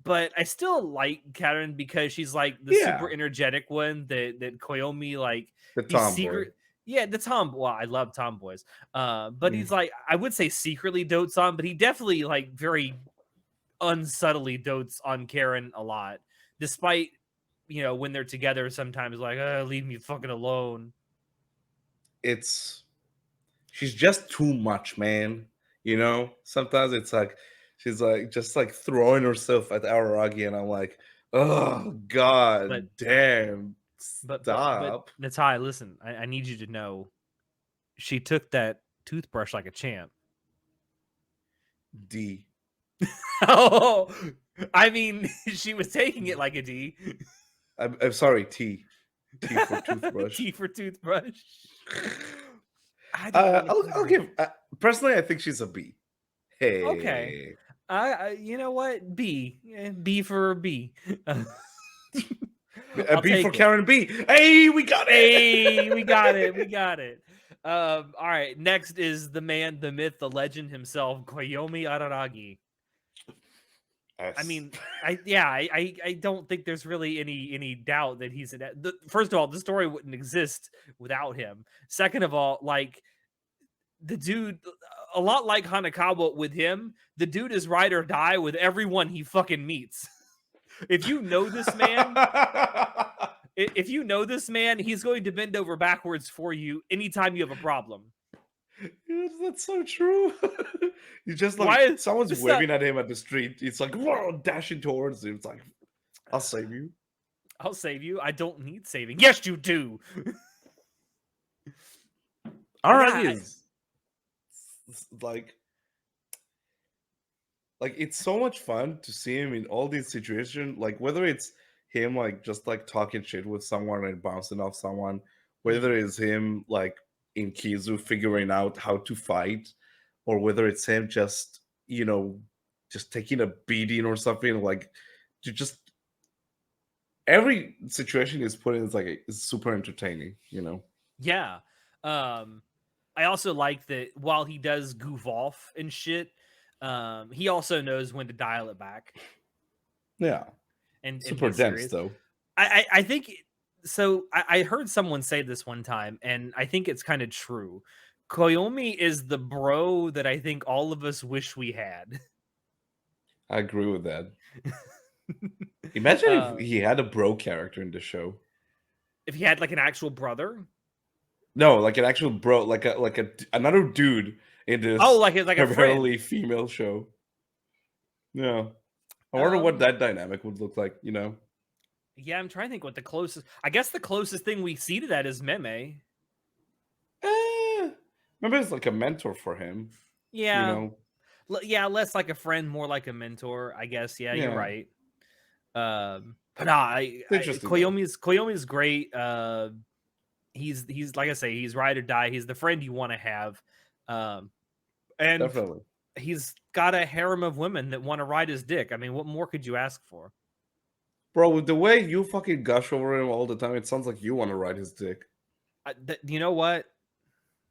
Speaker 2: But I still like Karen because she's like the super
Speaker 1: yeah.
Speaker 2: energetic one that Koyomi like
Speaker 1: The
Speaker 2: he's
Speaker 1: tomboy.
Speaker 2: secret. Yeah, the tom. Well, I love tomboys. But
Speaker 1: Mm.
Speaker 2: he's like I would say secretly dotes on, but he definitely like very unsubtly dotes on Karen a lot, despite when they're together sometimes like leave me fucking alone.
Speaker 1: It's she's just too much, man. You know, sometimes it's like she's like just like throwing herself at Araragi, and I'm like, oh
Speaker 2: But
Speaker 1: god damn,
Speaker 2: but
Speaker 1: stop.
Speaker 2: Natai, listen, I need you to know she took that toothbrush like a champ.
Speaker 1: D.
Speaker 2: Oh, I mean, she was taking it like a D.
Speaker 1: I'm sorry, T. T for toothbrush.
Speaker 2: T for toothbrush. I didn't want to put
Speaker 1: I'll
Speaker 2: her.
Speaker 1: give personally. I think she's a B.
Speaker 2: Okay.
Speaker 1: Hey,
Speaker 2: You know what? B. B for B.
Speaker 1: a
Speaker 2: I'll
Speaker 1: B for
Speaker 2: take it.
Speaker 1: Karen B. Hey, we got
Speaker 2: Hey, we got it. We
Speaker 1: it.
Speaker 2: got it. All right. Next is the man, the myth, the legend himself, Koyomi Araragi. I
Speaker 1: S.
Speaker 2: mean, I don't think there's really any doubt that he's first of all, the story wouldn't exist without him. Second of all, like the dude, a lot like Hanakawa with him, the dude is ride or die with everyone he fucking meets. If you know this man, if you know this man, he's going to bend over backwards for you anytime you have a problem.
Speaker 1: Yes, that's so true. You just like
Speaker 2: Why?
Speaker 1: someone's
Speaker 2: This not.
Speaker 1: waving at him at the street. It's like whoa, dashing towards him. It's like, I'll save you.
Speaker 2: I'll save you. I don't need saving. Yes, you do.
Speaker 1: Araki
Speaker 2: Yeah,
Speaker 1: is like it's so much fun to see him in all these situations, like whether it's him like just like talking shit with someone and bouncing off someone, whether it's him like in Kizu figuring out how to fight, or whether it's him just just taking a beating or something, like to just every situation he's put in is like is super entertaining.
Speaker 2: yeah. Um, I also like that while he does goof off and shit, he also knows when to dial it back
Speaker 1: Yeah,
Speaker 2: and
Speaker 1: super
Speaker 2: get
Speaker 1: dense
Speaker 2: serious.
Speaker 1: though.
Speaker 2: I think so. I heard someone say this one time, and I think it's kind of true. Koyomi is the bro that I think all of us wish we had.
Speaker 1: I agree with that. Imagine if
Speaker 2: uh,
Speaker 1: he had a bro character in the show.
Speaker 2: if he had like an actual brother,
Speaker 1: No, like an actual bro, another dude in
Speaker 2: oh,
Speaker 1: this
Speaker 2: like a friend.
Speaker 1: primarily female show. Yeah, I wonder what
Speaker 2: Um,
Speaker 1: that dynamic would look like.
Speaker 2: yeah, I'm trying to think what the closest. I guess the closest thing we see to that is Meme.
Speaker 1: Eh, maybe it's like a mentor for him. You
Speaker 2: Yeah,
Speaker 1: know,
Speaker 2: yeah, less like a friend, more like a mentor. I guess. Yeah, you're
Speaker 1: yeah,
Speaker 2: right. But nah,
Speaker 1: it's interesting though.
Speaker 2: Koyomi's great. He's like I say, he's ride or die. He's the friend you want to have, um, and
Speaker 1: Definitely,
Speaker 2: he's got a harem of women that want to ride his dick. I mean, what more could you ask for?
Speaker 1: bro. With the way you fucking gush over him all the time, it sounds like you want to ride his dick.
Speaker 2: You know what?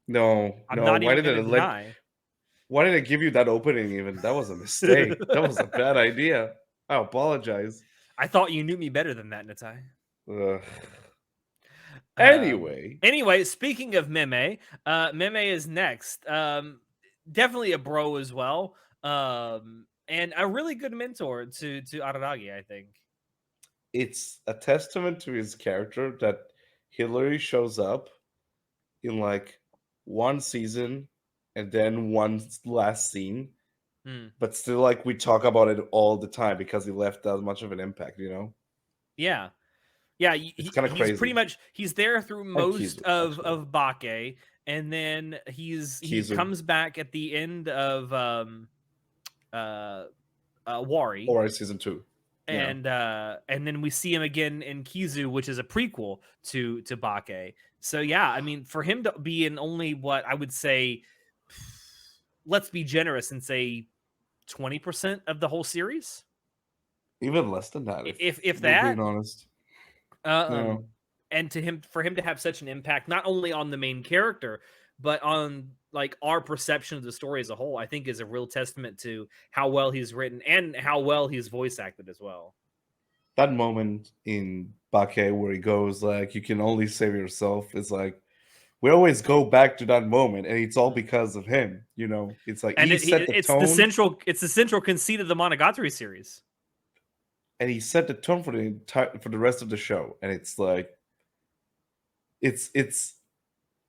Speaker 1: No,
Speaker 2: I'm
Speaker 1: no.
Speaker 2: not
Speaker 1: Why
Speaker 2: even
Speaker 1: did
Speaker 2: gonna
Speaker 1: it let?
Speaker 2: deny.
Speaker 1: Why did I give you that opening? Even that was a mistake. That was a bad idea. I apologize.
Speaker 2: I thought you knew me better than that, Natai.
Speaker 1: Ugh.
Speaker 2: Um,
Speaker 1: Anyway,
Speaker 2: anyway, speaking of Meme is next. Definitely a bro as well. And a really good mentor to Araragi, I think.
Speaker 1: it's a testament to his character that he literally shows up in like one season and then one last scene,
Speaker 2: Hmm.
Speaker 1: but still like we talk about it all the time because he left that much of an impact.
Speaker 2: Yeah, yeah.
Speaker 1: It's kind of
Speaker 2: He's pretty
Speaker 1: crazy.
Speaker 2: much he's there through
Speaker 1: And
Speaker 2: most
Speaker 1: Kizu, actually.
Speaker 2: of Bake, and then he
Speaker 1: Kizu,
Speaker 2: comes back at the end of uh Wari,
Speaker 1: or season 2. Yeah.
Speaker 2: and then we see him again in Kizu, which is a prequel to Bake. So yeah, I mean, for him to be in only what I would say, let's be generous and say 20% of the whole series,
Speaker 1: Even less than that, if
Speaker 2: if
Speaker 1: we're being
Speaker 2: that.
Speaker 1: honest. Yeah.
Speaker 2: Um, and to him for him to have such an impact, not only on the main character, but on like our perception of the story as a whole, I think is a real testament to how well he's written and how well he's voice acted as well.
Speaker 1: That moment in Bake where he goes like, "You can only save yourself," is like we always go back to that moment, and it's all
Speaker 2: Mm.
Speaker 1: because of him. It's like
Speaker 2: And
Speaker 1: he set the tone,
Speaker 2: it's the central conceit of the Monogatari series.
Speaker 1: and he set the tone for the rest of the show, and it's like it's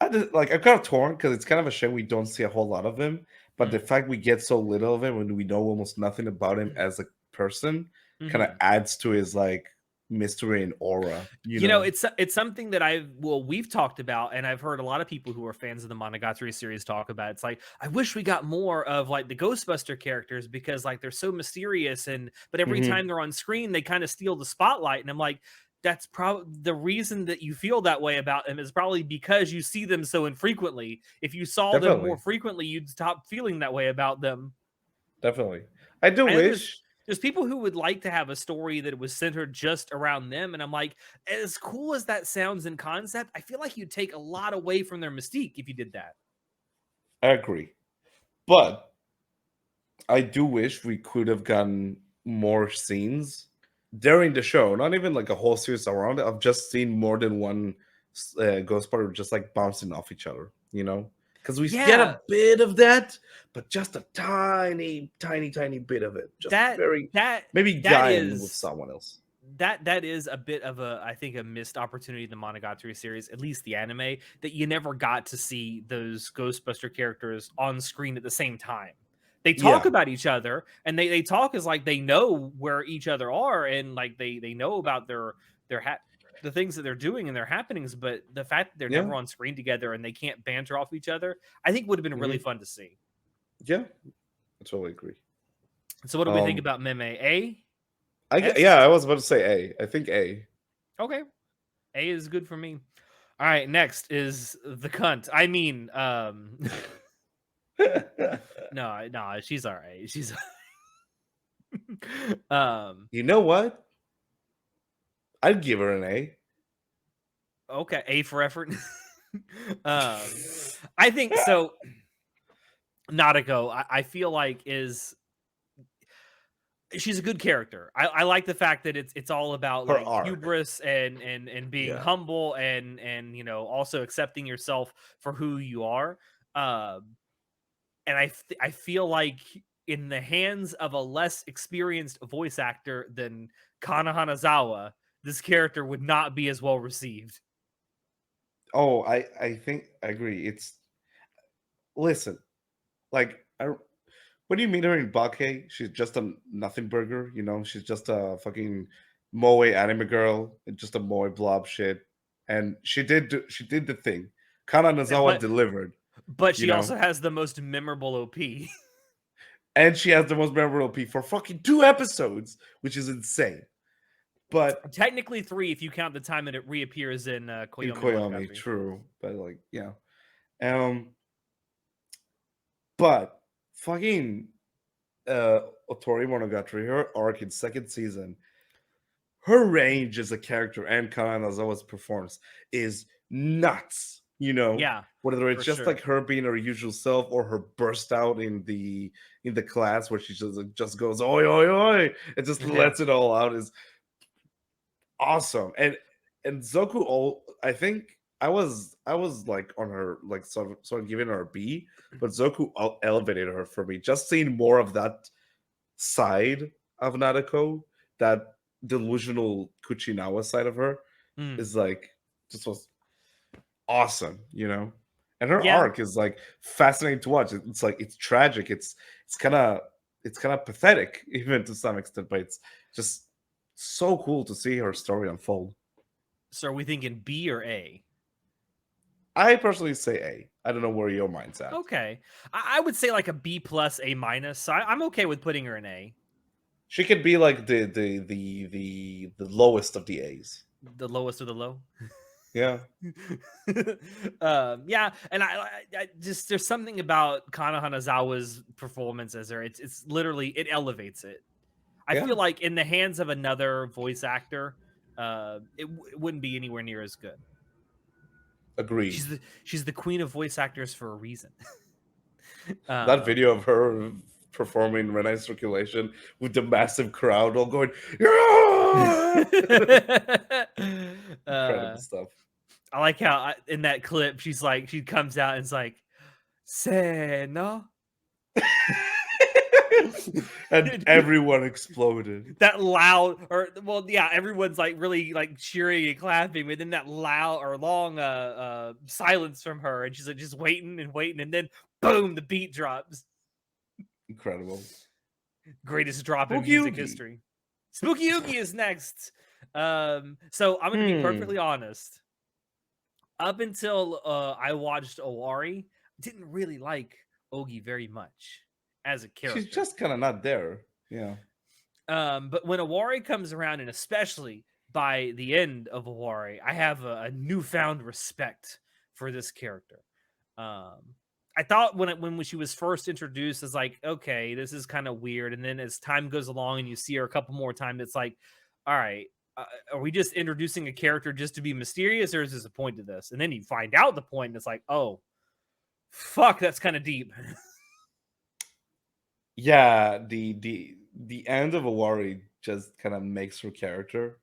Speaker 1: like I'm kind of torn because it's kind of a shame we don't see a whole lot of him, but the
Speaker 2: Mm.
Speaker 1: fact we get so little of him and we know almost nothing about him as a person kind of
Speaker 2: Mhm.
Speaker 1: adds to his like mystery and aura.
Speaker 2: It's something that we've talked about, and I've heard a lot of people who are fans of the Monogatari series talk about. It's like I wish we got more of like the Ghostbuster characters because like they're so mysterious, and but every
Speaker 1: Hmm.
Speaker 2: time they're on screen, they kind of steal the spotlight. And I'm like, that's probably the reason that you feel that way about them is probably because you see them so infrequently. If you saw them more
Speaker 1: Definitely,
Speaker 2: frequently, you'd stop feeling that way about them.
Speaker 1: definitely. I do
Speaker 2: I know
Speaker 1: wish.
Speaker 2: there's people who would like to have a story that was centered just around them, and I'm like, as cool as that sounds in concept, I feel like you'd take a lot away from their mystique if you did that.
Speaker 1: I agree, but I do wish we could have gotten more scenes during the show. Not even like a whole series around it. I've just seen more than one ghost party just like bouncing off each other. Because we get
Speaker 2: Yeah,
Speaker 1: a bit of that, but just a tiny, tiny, tiny bit of it. Just
Speaker 2: that
Speaker 1: very
Speaker 2: that
Speaker 1: maybe
Speaker 2: that
Speaker 1: Gaian with
Speaker 2: is
Speaker 1: someone else.
Speaker 2: that is a bit of a I think a missed opportunity in the Monogatari series, at least the anime, that you never got to see those Ghostbuster characters on screen at the same time. They talk
Speaker 1: Yeah,
Speaker 2: about each other, and they talk as like they know where each other are, and like they know about their hat. the things that they're doing and their happenings, but the fact that they're
Speaker 1: Yeah.
Speaker 2: never on screen together and they can't banter off each other, I think would have been really
Speaker 1: Hmm.
Speaker 2: fun to see.
Speaker 1: Yeah. I totally agree.
Speaker 2: So what do we think
Speaker 1: Um,
Speaker 2: about Meme? A?
Speaker 1: yeah,
Speaker 2: S?
Speaker 1: I was about to say A. I think A.
Speaker 2: Okay. A is good for me. All right, next is the cunt. I mean, no, she's all right. She's um
Speaker 1: You know what? I'd give her an A.
Speaker 2: okay, A for effort. um I think so. Nadeko, I feel like is she's a good character. I like the fact that it's all about
Speaker 1: Her
Speaker 2: like
Speaker 1: arc.
Speaker 2: hubris and being
Speaker 1: Yeah.
Speaker 2: humble and also accepting yourself for who you are. And I feel like in the hands of a less experienced voice actor than Kana Hanazawa, this character would not be as well received.
Speaker 1: Oh, I think I agree. It's listen, like when you meet her in Bake, she's just a nothing burger. You know, she's just a fucking moe anime girl, and just a moe blob shit. And she did the thing. Kana
Speaker 2: Yeah,
Speaker 1: Nazawa delivered.
Speaker 2: but
Speaker 1: You
Speaker 2: she
Speaker 1: know,
Speaker 2: also has the most memorable OP.
Speaker 1: and she has the most memorable P for fucking 2 episodes, which is insane. But
Speaker 2: Technically 3 if you count the time that it reappears in
Speaker 1: in
Speaker 2: Koyomi
Speaker 1: Koyami,
Speaker 2: Monogatari.
Speaker 1: true. But like, yeah. Um, but fucking Otori Monogatari, her arc in second season, her range as a character and Kana Nazawa's performance is nuts. You know,
Speaker 2: Yeah,
Speaker 1: whether it's
Speaker 2: for
Speaker 1: just like
Speaker 2: sure.
Speaker 1: her being her usual self or her burst out in the class where she just goes oi oi oi and just
Speaker 2: Yeah.
Speaker 1: lets it all out is awesome. And Zoku, all I think I was like on her like sort of giving her a B, but Zoku elevated her for me. Just seeing more of that side of Nadeko, that delusional Kuchinawa side of her,
Speaker 2: Mm.
Speaker 1: is like just was awesome, you know. And her
Speaker 2: Yeah.
Speaker 1: arc is like fascinating to watch. It's like it's tragic. It's kind of it's kind of pathetic even to some extent, but it's just so cool to see her story unfold.
Speaker 2: So are we thinking B or A?
Speaker 1: I personally say A. I don't know where your mind's at.
Speaker 2: Okay. I would say like a B plus, A minus. So I'm okay with putting her in A.
Speaker 1: She could be like the lowest of the A's.
Speaker 2: The lowest of the low.
Speaker 1: Yeah,
Speaker 2: Yeah, and I just there's something about Kana Hanazawa's performance as her. It's literally it elevates it. I
Speaker 1: yeah,
Speaker 2: feel like in the hands of another voice actor, it wouldn't be anywhere near as good.
Speaker 1: agreed.
Speaker 2: She's the queen of voice actors for a reason.
Speaker 1: That
Speaker 2: um,
Speaker 1: video of her performing Renai Circulation with the massive crowd all going, yeah! Incredible
Speaker 2: uh,
Speaker 1: stuff.
Speaker 2: I like how in that clip she's like she comes out and it's like say no.
Speaker 1: And everyone exploded.
Speaker 2: That loud or well yeah everyone's like really like cheering and clapping but then that loud or long silence from her and she's like just waiting and waiting and then boom the beat drops.
Speaker 1: Incredible.
Speaker 2: Greatest drop in
Speaker 1: Boogie
Speaker 2: music
Speaker 1: Oogie.
Speaker 2: history. Spooky Oogie is next. So I'm gonna be
Speaker 1: Hmm.
Speaker 2: perfectly honest, up until I watched Owari, I didn't really like Ogi very much as a
Speaker 1: She's
Speaker 2: character.
Speaker 1: just kind of not there. Yeah.
Speaker 2: But when Awari comes around, and especially by the end of Awari, I have a newfound respect for this character. Um, I thought when she was first introduced, it's like, okay, this is kind of weird. And then as time goes along and you see her a couple more times, it's like, all right, are we just introducing a character just to be mysterious, or is this a point to this? And then you find out the point, and it's like, oh, fuck, that's kind of deep.
Speaker 1: Yeah, the end of Awari just kind of makes her character.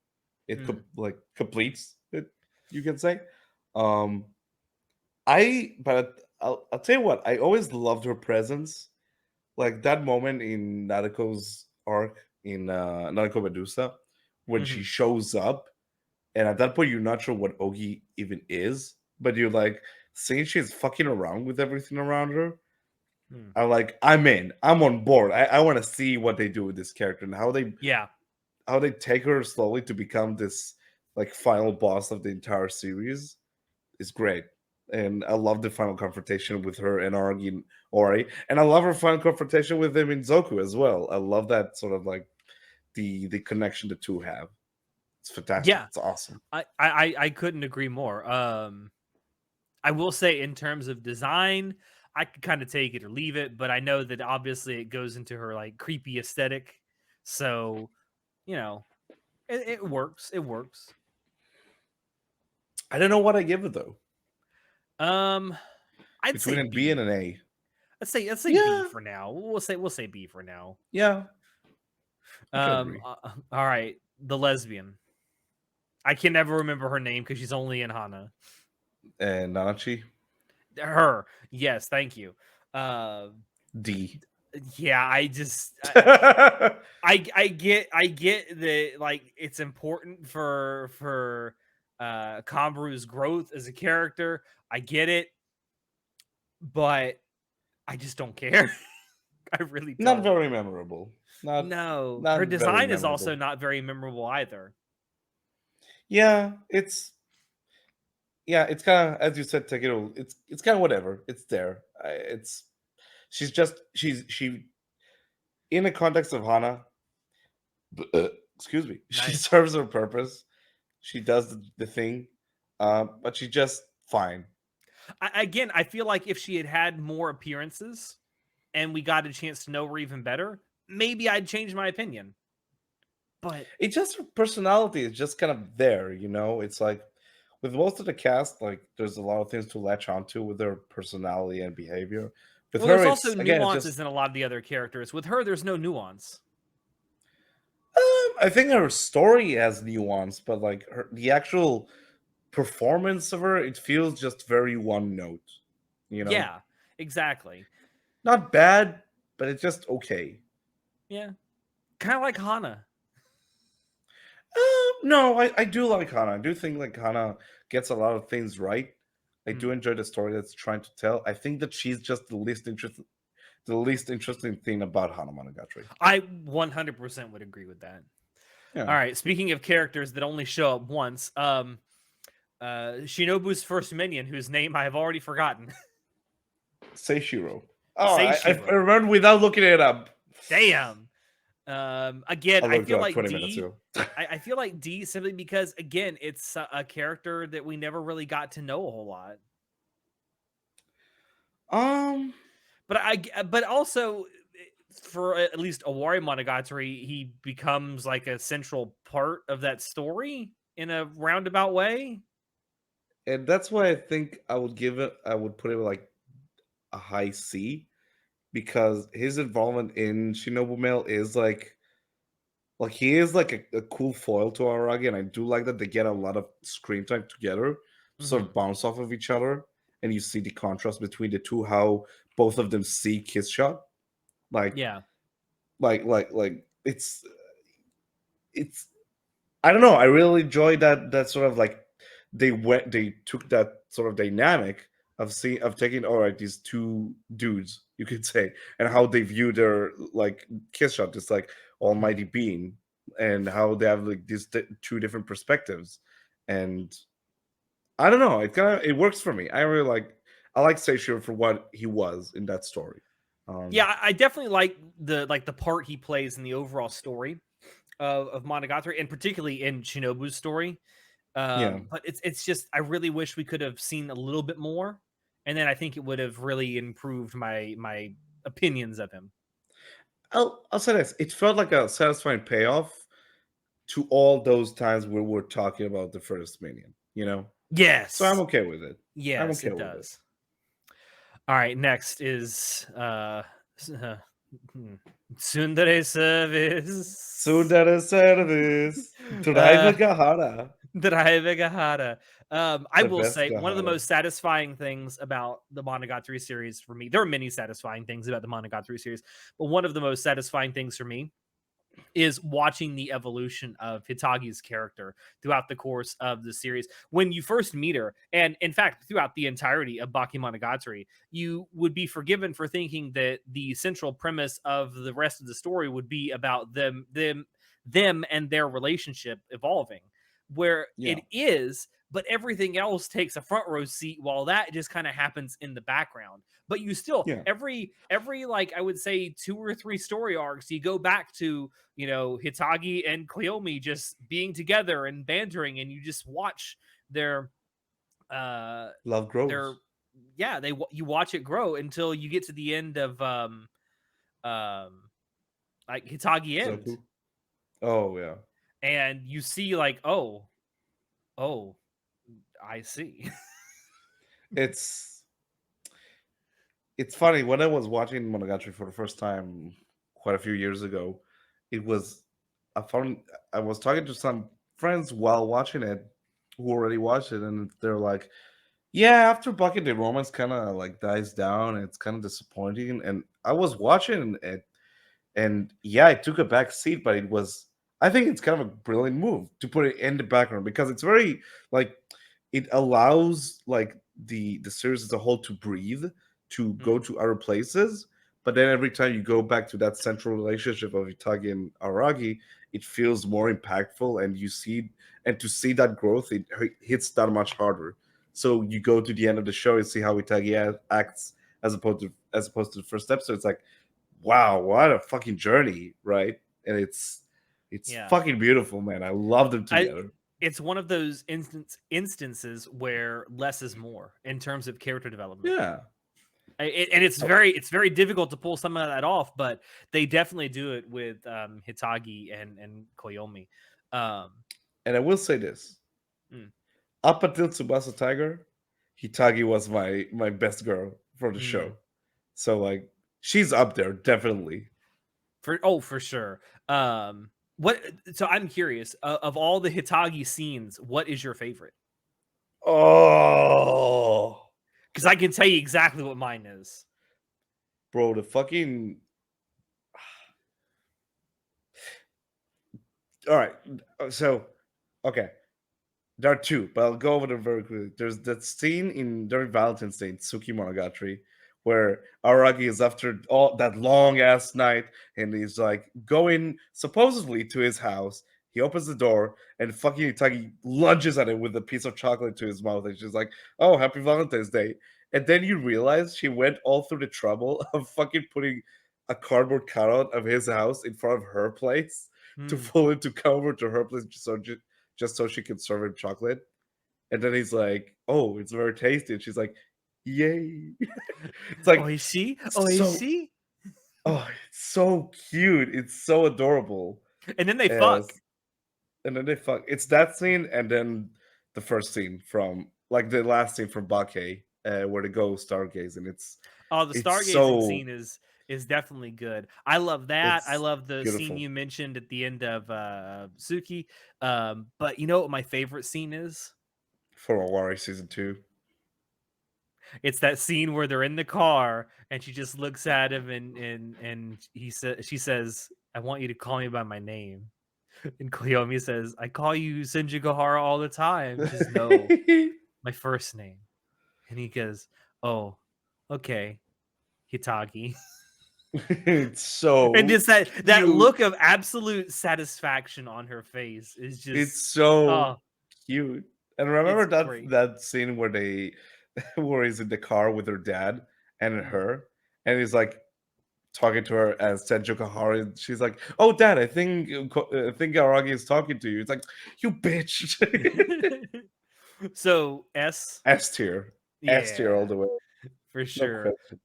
Speaker 1: It
Speaker 2: Mm,
Speaker 1: like completes it, you can say. Um I'll tell you what, I always loved her presence. Like that moment in Naruko's arc in Naruko Medusa when she
Speaker 2: mhm,
Speaker 1: shows up, and at that point you're not sure what Ogi even is, but you're like seeing she's fucking around with everything around her.
Speaker 2: mm.
Speaker 1: I'm like, I'm in, I'm on board. I want to see what they do with this character and how
Speaker 2: Yeah.
Speaker 1: they take her slowly to become this like final boss of the entire series is great. And I love the final confrontation with her and Aragi and Ori. And I love her final confrontation with him in Zoku as well. I love that sort of like the connection the two have. It's fantastic.
Speaker 2: Yeah,
Speaker 1: It's awesome.
Speaker 2: I couldn't agree more. I will say in terms of design, I could kind of take it or leave it, but I know that obviously it goes into her like creepy aesthetic. So, you know, it works. It works.
Speaker 1: I don't know what I give it though.
Speaker 2: Um, I'd say
Speaker 1: Between a B and
Speaker 2: B.
Speaker 1: an A.
Speaker 2: Let's say B
Speaker 1: Yeah,
Speaker 2: for now. We'll say B for now.
Speaker 1: yeah, I can agree.
Speaker 2: All right, the lesbian. I can never remember her name because she's only in Hana.
Speaker 1: And Nanachi,
Speaker 2: Her, yes, thank you. Uh,
Speaker 1: D.
Speaker 2: yeah, I get that like it's important for Kamburu's growth as a character. I get it, but I just don't care. I really
Speaker 1: Not
Speaker 2: don't.
Speaker 1: very memorable. Not
Speaker 2: No, her
Speaker 1: not very
Speaker 2: design is also
Speaker 1: memorable.
Speaker 2: not very memorable either.
Speaker 1: Yeah, it's kind of as you said, Takeru. It's kind of whatever. It's there. It's she in the context of Hana. Excuse me. She
Speaker 2: Nice.
Speaker 1: serves her purpose. She does the thing, but she's just fine.
Speaker 2: Again, I feel like if she had had more appearances and we got a chance to know her even better, maybe I'd change my opinion. But
Speaker 1: It's just her personality is just kind of there, you know. It's like with most of the cast, like there's a lot of things to latch onto with their personality and behavior. With
Speaker 2: well,
Speaker 1: her,
Speaker 2: there's also
Speaker 1: it's again, it's
Speaker 2: nuances
Speaker 1: just
Speaker 2: in a lot of the other characters. With her, there's no nuance.
Speaker 1: I think her story has nuance, but like the actual performance of her, it feels just very one note. You know,
Speaker 2: Yeah, exactly.
Speaker 1: not bad, but it's just okay.
Speaker 2: Yeah, kind of like Hana.
Speaker 1: No, I do like Hana. I do think like Hana gets a lot of things right. I do
Speaker 2: Mm.
Speaker 1: enjoy the story that's trying to tell. I think that she's just the least interesting thing about Hana Monogatari.
Speaker 2: I 100% would agree with that.
Speaker 1: Yeah,
Speaker 2: All right, speaking of characters that only show up once, Shinobu's first minion, whose name I have already forgotten,
Speaker 1: Seishiro. Oh, I
Speaker 2: Seishiro.
Speaker 1: remember without looking it up.
Speaker 2: Damn. Again,
Speaker 1: I
Speaker 2: I
Speaker 1: looked it
Speaker 2: feel
Speaker 1: up
Speaker 2: like
Speaker 1: 20 minutes
Speaker 2: D.
Speaker 1: ago.
Speaker 2: I feel like D simply because again, it's a character that we never really got to know a whole lot.
Speaker 1: um,
Speaker 2: But also for at least Awari Monogatari, he becomes like a central part of that story in a roundabout way.
Speaker 1: and that's why I think I would put it like a high C because his involvement in Shinobu Mail is like he is like a cool foil to Aragi, and I do like that they get a lot of screen time together, sort
Speaker 2: Hmm.
Speaker 1: of bounce off of each other, and you see the contrast between the two, how both of them see Kiss Shot, like
Speaker 2: Yeah.
Speaker 1: like it's I don't know. I really enjoyed that sort of like they took that sort of dynamic of taking all right these two dudes you could say and how they view their like kiss shot this like
Speaker 2: Mhm.
Speaker 1: almighty being and how they have like these two different perspectives and I don't know it works for me. I like Seishiro for what he was in that story.
Speaker 2: Yeah,
Speaker 1: um
Speaker 2: I definitely like the part he plays in the overall story of Monogatari, and particularly in Shinobu's story.
Speaker 1: yeah,
Speaker 2: But it's just I really wish we could have seen a little bit more, and then I think it would have really improved my opinions of him.
Speaker 1: I'll say this, it felt like a satisfying payoff to all those times where we're talking about the first minion, you know? So I'm
Speaker 2: Yes,
Speaker 1: okay with it. I'm
Speaker 2: yes,
Speaker 1: okay
Speaker 2: it
Speaker 1: with it.
Speaker 2: does. All right, next is hmm, Tsundere service.
Speaker 1: Sundara service.
Speaker 2: uh
Speaker 1: Driver Gahara.
Speaker 2: Drive Gahara. I
Speaker 1: The
Speaker 2: will
Speaker 1: best
Speaker 2: say one of the
Speaker 1: Gahara.
Speaker 2: most satisfying things about the Monogatari series for me. There are many satisfying things about the Monogatari series, but one of the most satisfying things for me is watching the evolution of Hitagi's character throughout the course of the series. When you first meet her, and in fact, throughout the entirety of Bakemonogatari, you would be forgiven for thinking that the central premise of the rest of the story would be about them and their relationship evolving. where
Speaker 1: Yeah.
Speaker 2: it is, but everything else takes a front row seat while that just kind of happens in the background. But you still
Speaker 1: Yeah.
Speaker 2: every like I would say 2 or 3 story arcs, you go back to, Hitagi and Cleome just being together and bantering, and you just watch their uh
Speaker 1: Love
Speaker 2: their
Speaker 1: grows.
Speaker 2: yeah, you watch it grow until you get to the end of um like Hitagi End,
Speaker 1: Zoku. Oh yeah.
Speaker 2: and you see like, oh, I see.
Speaker 1: It's it's funny when I was watching Monogatari for the first time quite a few years ago. It was I found I was talking to some friends while watching it who already watched it, and they're like, "Yeah, after Bucket, the romance kind of like dies down. And it's kind of disappointing." And I was watching it, and yeah, it took a back seat, but it was. I think it's kind of a brilliant move to put it in the background because it's very like it allows like the series as a whole to breathe, to go
Speaker 2: Mm,
Speaker 1: to other places. But then every time you go back to that central relationship of Itagi and Aragi, it feels more impactful, and you see and to see that growth, it hits that much harder. So you go to the end of the show and see how Itagi acts as opposed to the first episode. It's like, wow, what a fucking journey, right? And it's
Speaker 2: yeah.
Speaker 1: fucking beautiful, man. I love them
Speaker 2: I
Speaker 1: together.
Speaker 2: It's one of those instances where less is more in terms of character development.
Speaker 1: Yeah.
Speaker 2: And
Speaker 1: Oh,
Speaker 2: it's very difficult to pull some of that off, but they definitely do it with Hitagi and Koyomi. Um,
Speaker 1: and I will say this:
Speaker 2: mm,
Speaker 1: up until Tsubasa Tiger, Hitagi was my best girl for the show.
Speaker 2: mm,
Speaker 1: So like, she's up there definitely.
Speaker 2: for sure. What? So I'm curious, of all the Hitagi scenes, what is your favorite?
Speaker 1: Oh,
Speaker 2: Because I can tell you exactly what mine is.
Speaker 1: bro, the fucking. All right, so okay, there are two, but I'll go over them very quickly. There's that scene in during Valentine's Day in Tsuki Monogatari where Araki is after all that long ass night and he's like going supposedly to his house. He opens the door and fucking Itagi lunges at him with a piece of chocolate to his mouth, and she's like, "Oh, happy Valentine's Day!" And then you realize she went all through the trouble of fucking putting a cardboard cutout of his house in front of her place to
Speaker 2: Hmm.
Speaker 1: fool him to come over to her place just so she could serve him chocolate. And then he's like, "Oh, it's very tasty." And she's like, "Yay!" It's
Speaker 2: Oh,
Speaker 1: like
Speaker 2: is she? Oh, is
Speaker 1: so.
Speaker 2: she?
Speaker 1: Oh, it's so cute. It's so adorable.
Speaker 2: And then they fuck.
Speaker 1: As and then they fuck. It's that scene, and then the first scene from like the last scene from Bake, where they go stargazing.
Speaker 2: Oh, the
Speaker 1: It's
Speaker 2: stargazing
Speaker 1: so
Speaker 2: scene is definitely good. I love that. I
Speaker 1: it's
Speaker 2: love the scene
Speaker 1: beautiful
Speaker 2: you mentioned at the end of Suki. But you know what my favorite scene is?
Speaker 1: for Awari season two.
Speaker 2: It's that scene where they're in the car and she just looks at him and she says, "I want you to call me by my name." And Cleome says, "I call you Senjugahara all the time." She says, "No, my first name." And he goes, "Oh, okay, Hitagi."
Speaker 1: It's
Speaker 2: And
Speaker 1: so
Speaker 2: just that
Speaker 1: cute.
Speaker 2: look of absolute satisfaction on her face is
Speaker 1: It's
Speaker 2: just,
Speaker 1: so
Speaker 2: oh,
Speaker 1: cute. And
Speaker 2: it's
Speaker 1: remember that
Speaker 2: great.
Speaker 1: that scene where they where he's in the car with her dad and
Speaker 2: Mm.
Speaker 1: her, and he's like talking to her as Senju Kahari. And she's like, "Oh, Dad, I think Aragi is talking to you." It's like, "You bitch."
Speaker 2: So S,
Speaker 1: S tier, S tier all
Speaker 2: yeah,
Speaker 1: the way,
Speaker 2: for
Speaker 1: no
Speaker 2: sure.
Speaker 1: question.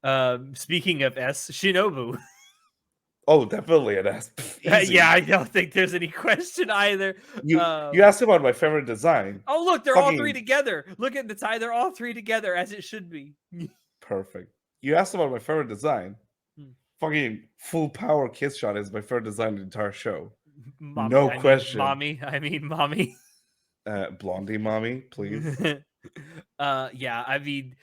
Speaker 2: Speaking of S, Shinobu.
Speaker 1: Oh, definitely an S,
Speaker 2: Yeah,
Speaker 1: easy.
Speaker 2: I don't think there's any question either.
Speaker 1: You asked about my favorite design.
Speaker 2: Oh, look, they're all three
Speaker 1: Fucking
Speaker 2: together. Look at the tie; they're all three together as it should be.
Speaker 1: perfect. You asked about my favorite design. Fucking full power kiss shot is my favorite design in the entire show.
Speaker 2: Mommy,
Speaker 1: No
Speaker 2: I mean
Speaker 1: question.
Speaker 2: mommy, I mean mommy.
Speaker 1: Blondie mommy, please.
Speaker 2: Yeah, I mean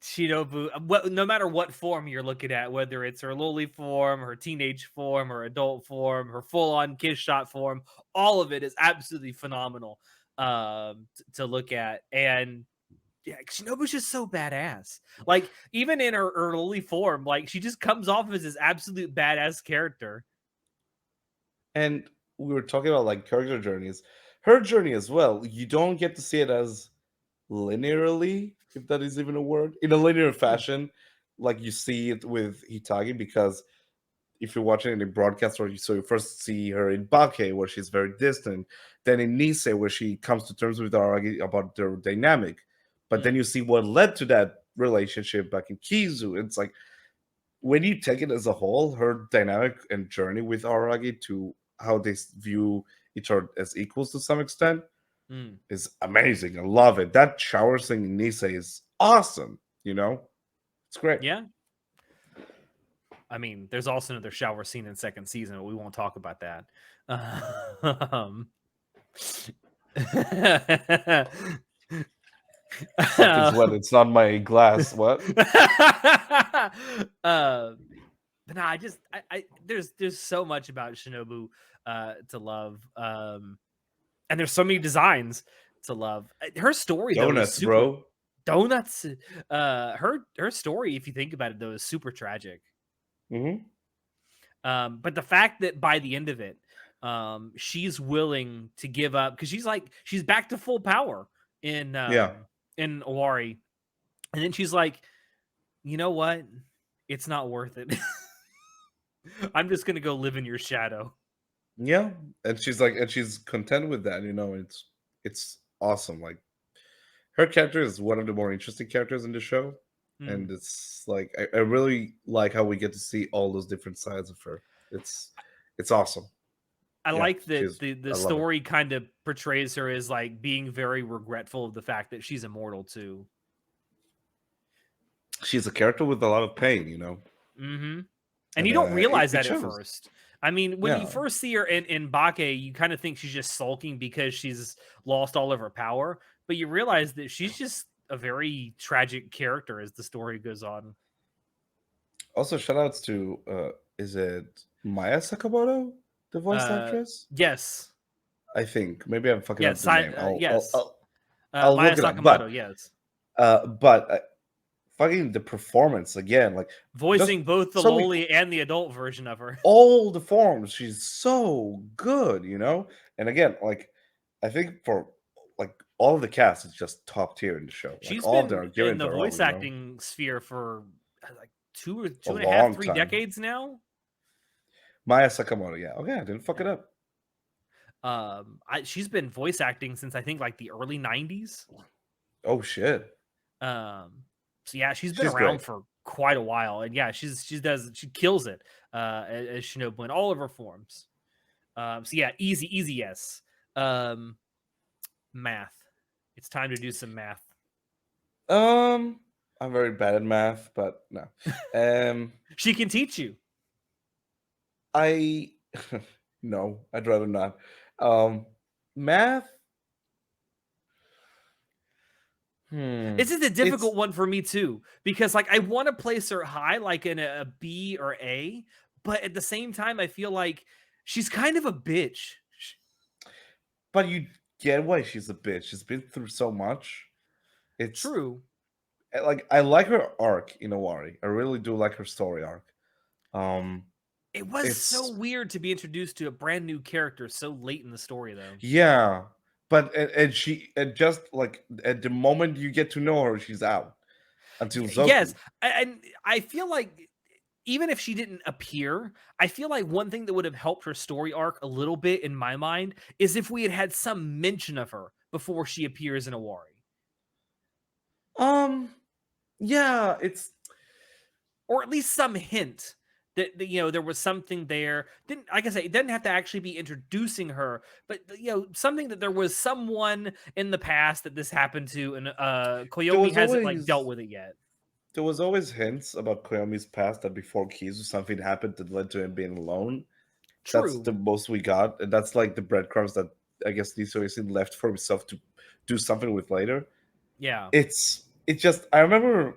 Speaker 2: Shinobu. No matter what form you're looking at, whether it's her lowly form, her teenage form, her adult form, her full-on kiss shot form, all of it is absolutely phenomenal to look at. And yeah, Shinobu's just so badass. Like even in her lowly form, like she just comes off as this absolute badass character.
Speaker 1: And we were talking about like character journeys. her journey as well. You don't get to see it as linearly, if that is even a word, in a linear
Speaker 2: Hmm.
Speaker 1: fashion, like you see it with Hitagi, because if you're watching it in broadcast, so you first see her in Bake, where she's very distant, then in Nisei, where she comes to terms with Aragi about their dynamic, but then
Speaker 2: Mm.
Speaker 1: you see what led to that relationship back in Kizu. It's like when you take it as a whole, her dynamic and journey with Aragi to how they view each other as equals to some extent
Speaker 2: Mm.
Speaker 1: is amazing. I love it. That shower scene in Nisei is awesome. You know, it's great.
Speaker 2: Yeah. I mean, there's also another shower scene in second season, but we won't talk about that. Um,
Speaker 1: Something's wet. It's not my glass. What?
Speaker 2: uh, but no, there's so much about Shinobu to love, and there's so many designs to love. Her story though is
Speaker 1: Donuts,
Speaker 2: super
Speaker 1: bro.
Speaker 2: donuts. Her story, if you think about it though, is super tragic.
Speaker 1: Hmm.
Speaker 2: But the fact that by the end of it, she's willing to give up because she's back to full power
Speaker 1: Yeah.
Speaker 2: in Owari, and then she's like, you know what? It's not worth it. I'm just gonna go live in your shadow.
Speaker 1: Yeah, and she's like, and she's content with that. You know, it's awesome. Like her character is one of the more interesting characters in the show,
Speaker 2: Mm.
Speaker 1: and it's like I really like how we get to see all those different sides of her. It's it's awesome.
Speaker 2: I
Speaker 1: Yeah,
Speaker 2: like that
Speaker 1: she's
Speaker 2: the
Speaker 1: I love it.
Speaker 2: story kind of portrays her as like being very regretful of the fact that she's immortal too.
Speaker 1: She's a character with a lot of pain. You know,
Speaker 2: Hmm. And
Speaker 1: and
Speaker 2: you don't realize
Speaker 1: it
Speaker 2: that at
Speaker 1: shows.
Speaker 2: first. I mean, when you
Speaker 1: Yeah.
Speaker 2: first see her in Bake, you kind of think she's just sulking because she's lost all of her power, but you realize that she's just a very tragic character as the story goes on.
Speaker 1: Also, shout outs to is it Maya Sakamoto, the voice
Speaker 2: Uh,
Speaker 1: actress?
Speaker 2: yes,
Speaker 1: I think maybe I'm fucking up
Speaker 2: yes,
Speaker 1: the name.
Speaker 2: yes.
Speaker 1: I'll
Speaker 2: Maya
Speaker 1: look it up.
Speaker 2: Sakamoto, yes,
Speaker 1: But fucking the performance again, like just
Speaker 2: voicing both the
Speaker 1: so many
Speaker 2: lowly and the adult version of her.
Speaker 1: all the forms. She's so good, you know. And again, like I think for like all of the cast is just top tier in the show. Like
Speaker 2: She's
Speaker 1: all of them are
Speaker 2: been in
Speaker 1: given
Speaker 2: the
Speaker 1: their
Speaker 2: voice
Speaker 1: own, you know,
Speaker 2: acting sphere for like two or
Speaker 1: a
Speaker 2: two and a half,
Speaker 1: long
Speaker 2: 3
Speaker 1: time.
Speaker 2: decades now.
Speaker 1: Maya Sakamoto, yeah. Okay, I didn't fuck it
Speaker 2: Yeah.
Speaker 1: up.
Speaker 2: She's been voice acting since I think like the early '90s.
Speaker 1: Oh shit,
Speaker 2: Um, so yeah, she's been
Speaker 1: she's great.
Speaker 2: around for quite a while, and yeah, she kills it as Shinobu in all of her forms. So yeah, easy yes. Um, math. It's time to do some math.
Speaker 1: Um, I'm very bad at math, but no. Um,
Speaker 2: She can teach you.
Speaker 1: I no, I'd rather not. Um, math. Hmm.
Speaker 2: This is a
Speaker 1: It's
Speaker 2: difficult one for me too because like I want to place her high, like in a B or A, but at the same time, I feel like she's kind of a bitch.
Speaker 1: but you get why she's a bitch. She's been through so much. It's
Speaker 2: True.
Speaker 1: like I like her arc in Owari. I really do like her story arc. Um,
Speaker 2: It was so
Speaker 1: it's
Speaker 2: weird to be introduced to a brand new character so late in the story, though.
Speaker 1: yeah, but and she and just like at the moment you get to know her, she's out until
Speaker 2: Yes,
Speaker 1: Zoku.
Speaker 2: and I feel like even if she didn't appear, I feel like one thing that would have helped her story arc a little bit in my mind is if we had had some mention of her before she appears in Awari,
Speaker 1: Yeah, it's
Speaker 2: or at least some hint that there was something there. Didn't like I say, it didn't have to actually be introducing her, but something that there was someone in the past that this happened to, and
Speaker 1: there
Speaker 2: Koyomi
Speaker 1: was
Speaker 2: hasn't like dealt
Speaker 1: always
Speaker 2: with it yet.
Speaker 1: there was always hints about Koyomi's past that before Kizu something happened that led to him being alone. That's
Speaker 2: True.
Speaker 1: the most we got, and that's like the breadcrumbs that I guess Nisoisin left for himself to do something with later.
Speaker 2: Yeah.
Speaker 1: It's just I remember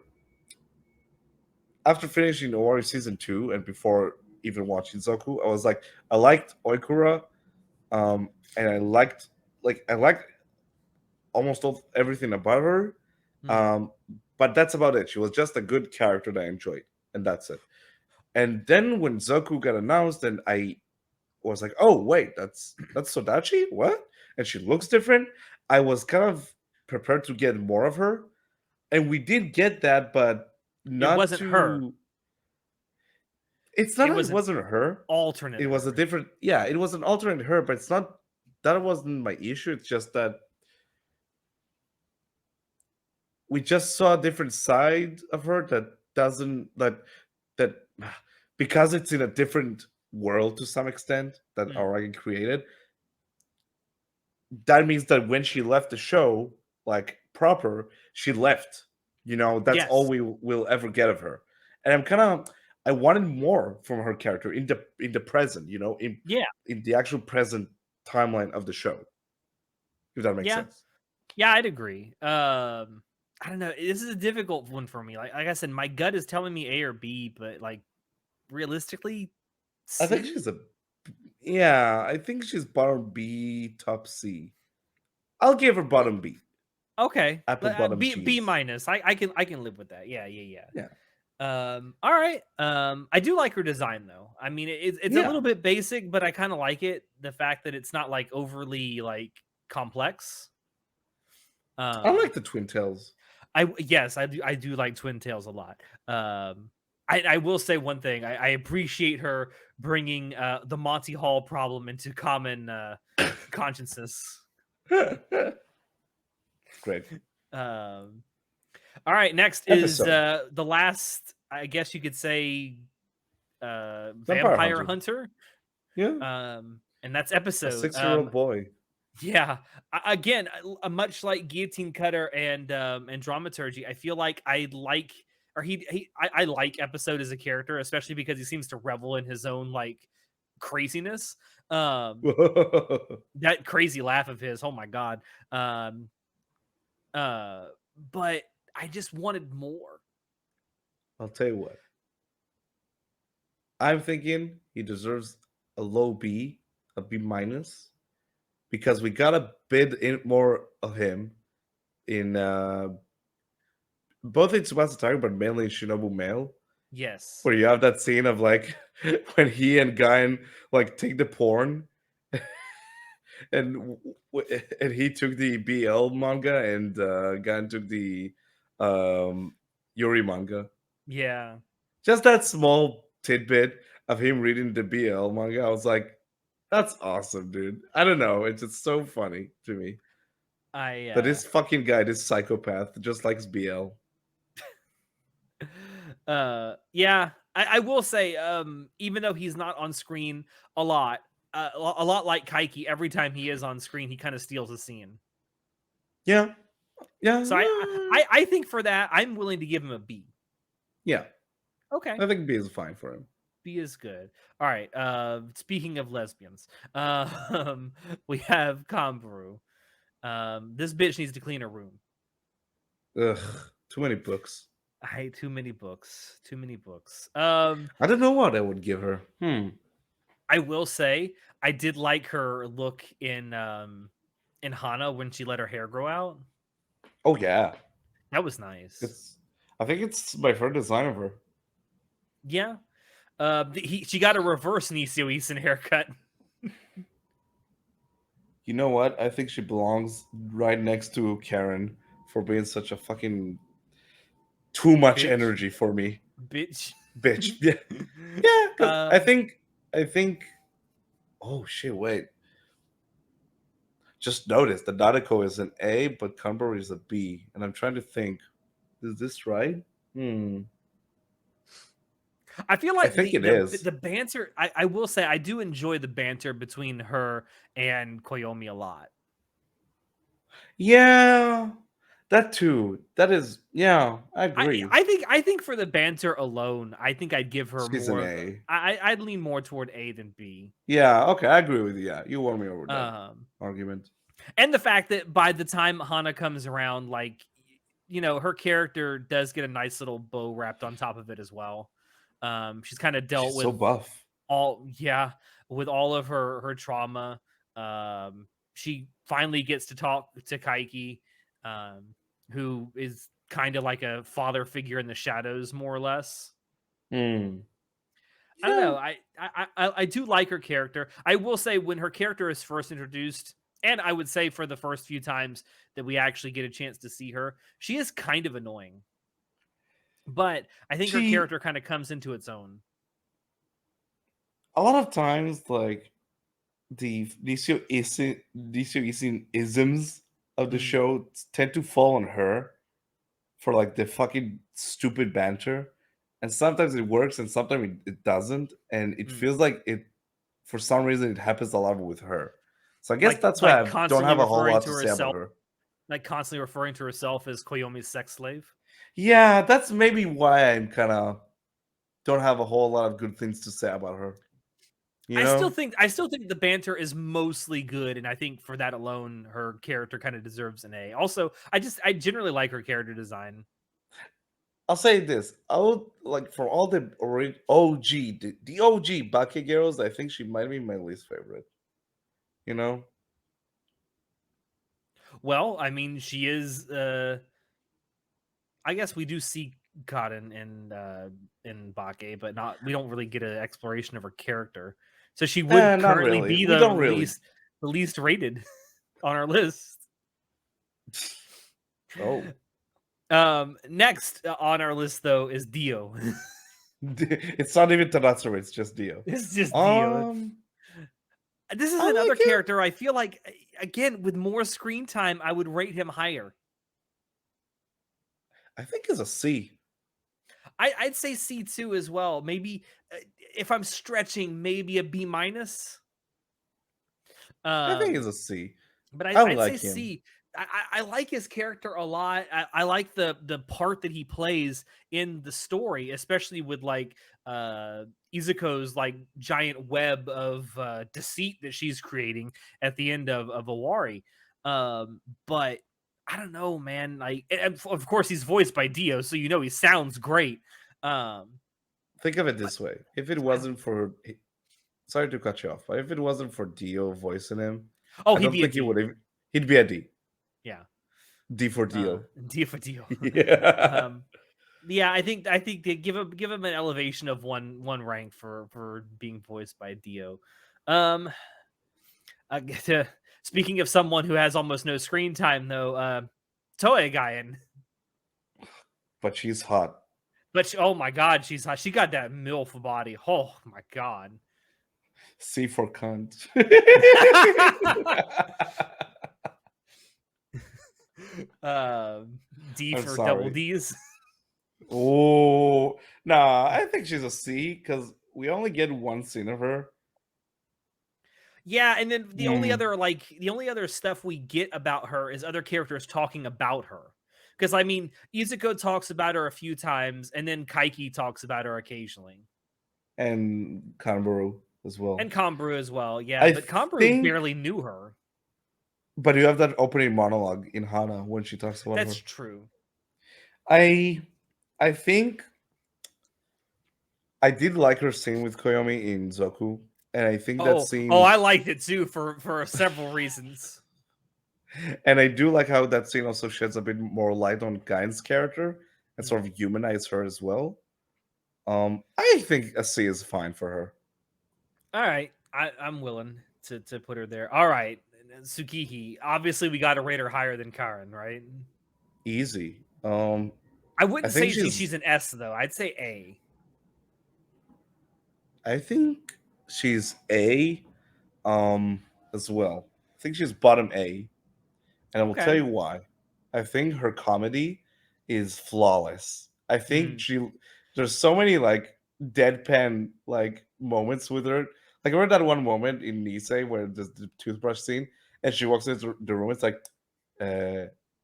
Speaker 1: after finishing Owari season 2 and before even watching Zoku, I was like, I liked Oikura, and I liked almost everything about her,
Speaker 2: Hmm.
Speaker 1: um, but that's about it. She was just a good character that I enjoyed, and that's it. And then when Zoku got announced, and I was like, oh wait, that's Sodachi, what? and she looks different, I was kind of prepared to get more of her, and we did get that, but
Speaker 2: It
Speaker 1: not
Speaker 2: wasn't her.
Speaker 1: to. It's not
Speaker 2: It
Speaker 1: that it
Speaker 2: was an
Speaker 1: wasn't her.
Speaker 2: alternate
Speaker 1: It was a
Speaker 2: her.
Speaker 1: different. Yeah, it was an alternate her, but it's not. That wasn't my issue. It's just that we just saw a different side of her that doesn't that because it's in a different world to some extent that
Speaker 2: Mm.
Speaker 1: Orion created. That means that when she left the show, like proper, she left. That's all
Speaker 2: Yes.
Speaker 1: we will ever get of her. And I wanted more from her character in the present.
Speaker 2: Yeah.
Speaker 1: In the actual present timeline of the show. If that makes
Speaker 2: Yeah.
Speaker 1: sense.
Speaker 2: Yeah, I'd agree. I don't know. This is a difficult one for me. Like I said, my gut is telling me A or B, but like realistically,
Speaker 1: I think
Speaker 2: C.
Speaker 1: she's a yeah. I think she's bottom B, top C. I'll give her bottom B.
Speaker 2: Okay,
Speaker 1: Apple bottom
Speaker 2: B
Speaker 1: cheese.
Speaker 2: minus. I can live with that. Yeah, yeah, yeah.
Speaker 1: Yeah,
Speaker 2: All right. I do like her design though. I mean, it's a
Speaker 1: yeah.
Speaker 2: little bit basic, but I kind of like it. The fact that it's not like overly like complex.
Speaker 1: I
Speaker 2: Um,
Speaker 1: like the twin tails.
Speaker 2: yes, I do like Twin Tails a lot. I will say one thing. I appreciate her bringing the Monty Hall problem into common consciousness.
Speaker 1: It's great
Speaker 2: Um, all right, next is
Speaker 1: episode.
Speaker 2: the last, I guess you could say,
Speaker 1: Vampire
Speaker 2: Vampire
Speaker 1: Hunter.
Speaker 2: Hunter.
Speaker 1: Yeah,
Speaker 2: And that's
Speaker 1: a
Speaker 2: episode.
Speaker 1: 6-year-old boy.
Speaker 2: Yeah. Again, much like Guillotine Cutter and Dramaturgy, I feel like I like or I like Episode as a character, especially because he seems to revel in his own like craziness. Um, that crazy laugh of his, oh my god. Um, uh, but I just wanted more.
Speaker 1: I'll tell you what. I'm thinking he deserves a low B, a B minus, because we got a bit in more of him in both in Tsubasa Tiger, but mainly in Shinobu Mail,
Speaker 2: Yes.
Speaker 1: where you have that scene of like when he and Gain like take the porn, and he took the BL manga, and Gain took the Yuri manga.
Speaker 2: Yeah.
Speaker 1: Just that small tidbit of him reading the BL manga, I was like, that's awesome, dude. I don't know. It's just so funny to me
Speaker 2: I
Speaker 1: that this fucking guy, this psychopath, just likes BL.
Speaker 2: yeah, I will say, even though he's not on screen a lot, a lot like Kaiki, every time he is on screen, he kind of steals a scene.
Speaker 1: Yeah, yeah,
Speaker 2: So I think for that, I'm willing to give him a B.
Speaker 1: yeah.
Speaker 2: Okay,
Speaker 1: I think B is fine for him.
Speaker 2: B is good. All right. Speaking of lesbians, we have Kambaru. This bitch needs to clean her room.
Speaker 1: Ugh, too many books.
Speaker 2: I hate too many books. Too many books.
Speaker 1: I don't know what I would give her.
Speaker 2: I will say I did like her look in Hana when she let her hair grow out.
Speaker 1: Oh yeah,
Speaker 2: That was nice.
Speaker 1: it's. I think it's my favorite design of her.
Speaker 2: Yeah. She got a reverse Nisio Eason haircut.
Speaker 1: You know what? I think she belongs right next to Karen for being such a fucking too much
Speaker 2: Bitch.
Speaker 1: energy for me,
Speaker 2: Bitch.
Speaker 1: bitch. Yeah, yeah. Because I
Speaker 2: um,
Speaker 1: think, I think. Oh shit! Wait. Just noticed that Nadeko is an A, but Kanbari is a B, and I'm trying to think. Is this right?
Speaker 2: I feel
Speaker 1: I
Speaker 2: like
Speaker 1: think
Speaker 2: the
Speaker 1: it
Speaker 2: the
Speaker 1: is.
Speaker 2: the banter. I will say I do enjoy the banter between her and Koyomi a lot.
Speaker 1: Yeah, that too. That is. Yeah, I
Speaker 2: I
Speaker 1: agree.
Speaker 2: I think for the banter alone, I think I'd give her
Speaker 1: She's an
Speaker 2: more of.
Speaker 1: A.
Speaker 2: I'd lean more toward A than B.
Speaker 1: Yeah. Okay, I agree with you. Yeah, you won me over that
Speaker 2: Um,
Speaker 1: argument.
Speaker 2: and the fact that by the time Hana comes around, like her character does get a nice little bow wrapped on top of it as well. She's kind of dealt
Speaker 1: She's so
Speaker 2: with
Speaker 1: buff.
Speaker 2: with all of her trauma. She finally gets to talk to Kaiki, um, who is kind of like a father figure in the shadows, more or less.
Speaker 1: Hmm.
Speaker 2: I don't
Speaker 1: Yeah.
Speaker 2: know. I do like her character. I will say when her character is first introduced And I would say for the first few times that we actually get a chance to see her, she is kind of annoying. But I think her
Speaker 1: She
Speaker 2: character kind of comes into its own.
Speaker 1: a lot of times like these isms of the
Speaker 2: Mm,
Speaker 1: show tend to fall on her for like the fucking stupid banter, and sometimes it works and sometimes it doesn't, and it
Speaker 2: mm.
Speaker 1: feels like it for some reason it happens a lot with her. So I guess
Speaker 2: Like
Speaker 1: that's why
Speaker 2: like
Speaker 1: I don't
Speaker 2: constantly
Speaker 1: have a whole
Speaker 2: referring
Speaker 1: lot
Speaker 2: to
Speaker 1: to say about
Speaker 2: herself,
Speaker 1: her.
Speaker 2: like constantly referring to herself as Koyomi's sex slave.
Speaker 1: Yeah, that's maybe why I'm kind of don't have a whole lot of good things to say about her. You know?
Speaker 2: I still think the banter is mostly good, and I think for that alone, her character kind of deserves an A. Also, I generally like her character design.
Speaker 1: I'll say this: I would like for all the OG, the OG Bake girls. I think she might be my least favorite. You know?
Speaker 2: Well, I mean, she is. I guess we do see Cotton in Bake, but not. We don't really get an exploration of her character, so she would
Speaker 1: Not
Speaker 2: currently
Speaker 1: really.
Speaker 2: be
Speaker 1: We don't really.
Speaker 2: the least rated on our list.
Speaker 1: Oh,
Speaker 2: Next on our list though is Dio.
Speaker 1: it's not even Tanatsuri. It's just Dio.
Speaker 2: It's just Dio.
Speaker 1: Um,
Speaker 2: This is
Speaker 1: I
Speaker 2: another
Speaker 1: like him.
Speaker 2: character I feel like again with more screen time I would rate him higher.
Speaker 1: I think it's a C.
Speaker 2: I'd say C2 as well. Maybe if I'm stretching, maybe a B minus.
Speaker 1: I think it's
Speaker 2: Um,
Speaker 1: a C.
Speaker 2: but
Speaker 1: I
Speaker 2: I'd say
Speaker 1: like him.
Speaker 2: C. I like his character a lot. I like the part that he plays in the story, especially with like uh Izuko's like giant web of deceit that she's creating at the end of Awari. But I don't know, man. Like, and of course, he's voiced by Dio, so you know he sounds great. Um,
Speaker 1: Think of it
Speaker 2: but
Speaker 1: this way: if it
Speaker 2: I
Speaker 1: wasn't for, sorry to cut you off, but if it wasn't for Dio voicing him,
Speaker 2: oh,
Speaker 1: I
Speaker 2: he'd
Speaker 1: don't
Speaker 2: be a
Speaker 1: think he
Speaker 2: D.
Speaker 1: would have. He'd be a D.
Speaker 2: Yeah,
Speaker 1: D for Dio.
Speaker 2: D for Dio.
Speaker 1: Yeah.
Speaker 2: um, yeah, I think they give him an elevation of one rank for being voiced by Dio. Um, to, speaking of someone who has almost no screen time though, Toei Gaien.
Speaker 1: But she's hot.
Speaker 2: But oh my god, she's hot. She got that milf body. Oh my god.
Speaker 1: C for cunt.
Speaker 2: D
Speaker 1: I'm
Speaker 2: for double
Speaker 1: sorry.
Speaker 2: D's.
Speaker 1: Oh, nah, I think she's a C because we only get one scene of her.
Speaker 2: Yeah, and then
Speaker 1: Hmm.
Speaker 2: the only other stuff we get about her is other characters talking about her. Because I mean, Izuko talks about her a few times, and then Kaiki talks about her occasionally,
Speaker 1: And Kanbaru as
Speaker 2: and
Speaker 1: well.
Speaker 2: Kanbaru as well. Yeah,
Speaker 1: I
Speaker 2: but Kanbaru
Speaker 1: think,
Speaker 2: barely knew her.
Speaker 1: but you have that opening monologue in Hana when she talks about
Speaker 2: That's
Speaker 1: her.
Speaker 2: true.
Speaker 1: I, I think I did like her scene with Koyomi in Zoku, and I think that
Speaker 2: Oh,
Speaker 1: scene,
Speaker 2: I liked it too for several reasons.
Speaker 1: and I do like how that scene also sheds a bit more light on Gain's character and
Speaker 2: Mm.
Speaker 1: sort of humanize her as well. I think a C is fine for her.
Speaker 2: All right, I'm willing to put her there. All right, Tsukiki. Obviously, we got to rate her higher than Karen, right?
Speaker 1: Easy.
Speaker 2: I
Speaker 1: I
Speaker 2: wouldn't
Speaker 1: think
Speaker 2: say
Speaker 1: she's.
Speaker 2: she's an S though. I'd say A.
Speaker 1: I think she's A. As well. I think she's bottom A, and I will tell
Speaker 2: Okay.
Speaker 1: you why. I think her comedy is flawless. I think
Speaker 2: Mm,
Speaker 1: she. There's so many like deadpan like moments with her. Like remember that one moment in Nisei where there's the toothbrush scene, and she walks into the room. It's like,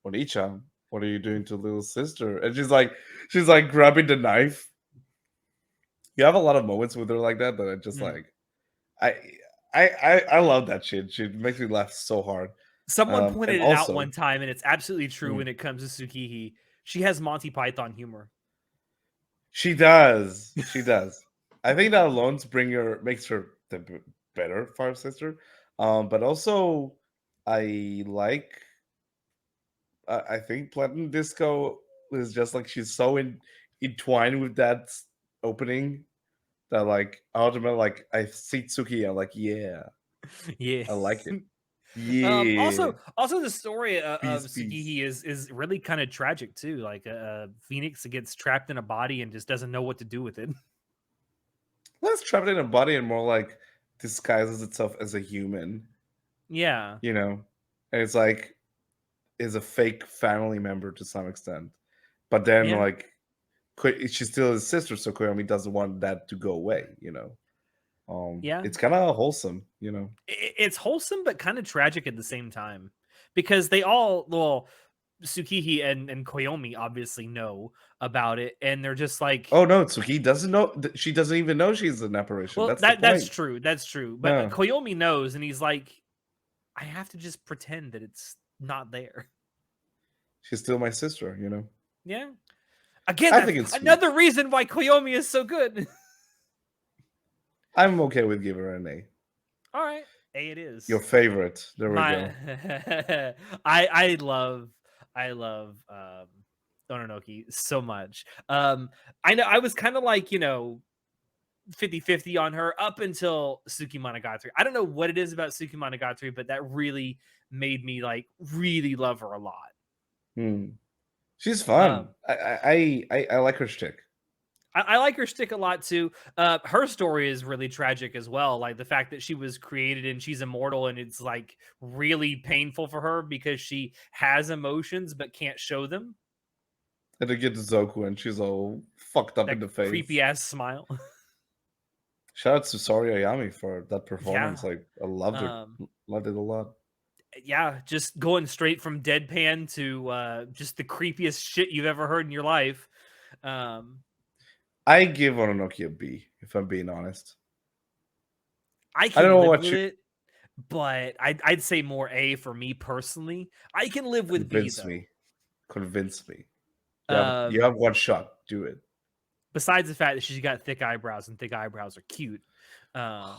Speaker 1: Oni-chan, what are you doing to little sister? And she's like grabbing the knife. You have a lot of moments with her like that that are just
Speaker 2: mm.
Speaker 1: like I I love that shit. She makes me laugh so hard.
Speaker 2: Someone
Speaker 1: And
Speaker 2: pointed it out one
Speaker 1: also,
Speaker 2: time, and it's absolutely true
Speaker 1: mm,
Speaker 2: when it comes to Tsukiki. She has Monty Python humor.
Speaker 1: she does. She does. I think that alone bring her makes her the better Fire Sister. But also, I like. I think Platinum Disco is just like she's so entwined with that opening that like ultimately like I see Tsuki, I'm like, yeah,
Speaker 2: Yeah.
Speaker 1: I like it. Yeah.
Speaker 2: Also the story of
Speaker 1: Peace, peace.
Speaker 2: Sukihi is really kind of tragic too. Like Phoenix gets trapped in a body and just doesn't know what to do with it.
Speaker 1: Less trapped in a body and more like disguises itself as a human,
Speaker 2: Yeah,
Speaker 1: you know? And it's like is a fake family member to some extent. But then
Speaker 2: yeah,
Speaker 1: like she's still his sister, so Koyomi doesn't want that to go away, you know.
Speaker 2: yeah.
Speaker 1: It's kind of wholesome, you know.
Speaker 2: It's wholesome but kind of tragic at the same time because they all well Sukihi and Koyomi obviously know about it, and they're just like,
Speaker 1: Oh no, so he doesn't know. She doesn't even know she's an apparition.
Speaker 2: well,
Speaker 1: That's the
Speaker 2: that's
Speaker 1: point.
Speaker 2: true, that's true. But
Speaker 1: Yeah,
Speaker 2: Koyomi knows, and he's like, I have to just pretend that it's not there.
Speaker 1: she's still my sister, you know.
Speaker 2: Yeah. Again,
Speaker 1: I
Speaker 2: that's
Speaker 1: think it's sweet.
Speaker 2: another reason why Koyomi is so good.
Speaker 1: I'm okay with giving her an A.
Speaker 2: All right, A it
Speaker 1: Your
Speaker 2: is.
Speaker 1: favorite. There we
Speaker 2: My
Speaker 1: go.
Speaker 2: I love Ononoki so much. I know I was kind of like, 50-50 on her up until Suki Monogatari. I don't know what it is about Suki Monogatari, but that really made me like really love her a lot.
Speaker 1: Hmm. She's
Speaker 2: Um,
Speaker 1: fun. I like her shtick.
Speaker 2: I like her stick a lot too. Her story is really tragic as well. Like the fact that she was created and she's immortal, and it's like really painful for her because she has emotions but can't show them.
Speaker 1: And to get to Zoku and she's all fucked up
Speaker 2: That
Speaker 1: in the
Speaker 2: creepy
Speaker 1: face.
Speaker 2: ass smile.
Speaker 1: Shout out to Sori Ayami for that performance.
Speaker 2: Yeah.
Speaker 1: Like I loved it.
Speaker 2: Um,
Speaker 1: Loved it a lot.
Speaker 2: yeah, just going straight from deadpan to just the creepiest shit you've ever heard in your life. Um,
Speaker 1: I give Ononoki a B, if I'm being honest.
Speaker 2: I
Speaker 1: I don't
Speaker 2: can
Speaker 1: know
Speaker 2: live
Speaker 1: what
Speaker 2: with
Speaker 1: you
Speaker 2: it, but I'd say more A for me personally. I can live with B
Speaker 1: convince
Speaker 2: though.
Speaker 1: me. Convince me. You
Speaker 2: Um,
Speaker 1: have one shot. Do it.
Speaker 2: besides the fact that she's got thick eyebrows and thick eyebrows are cute. Um,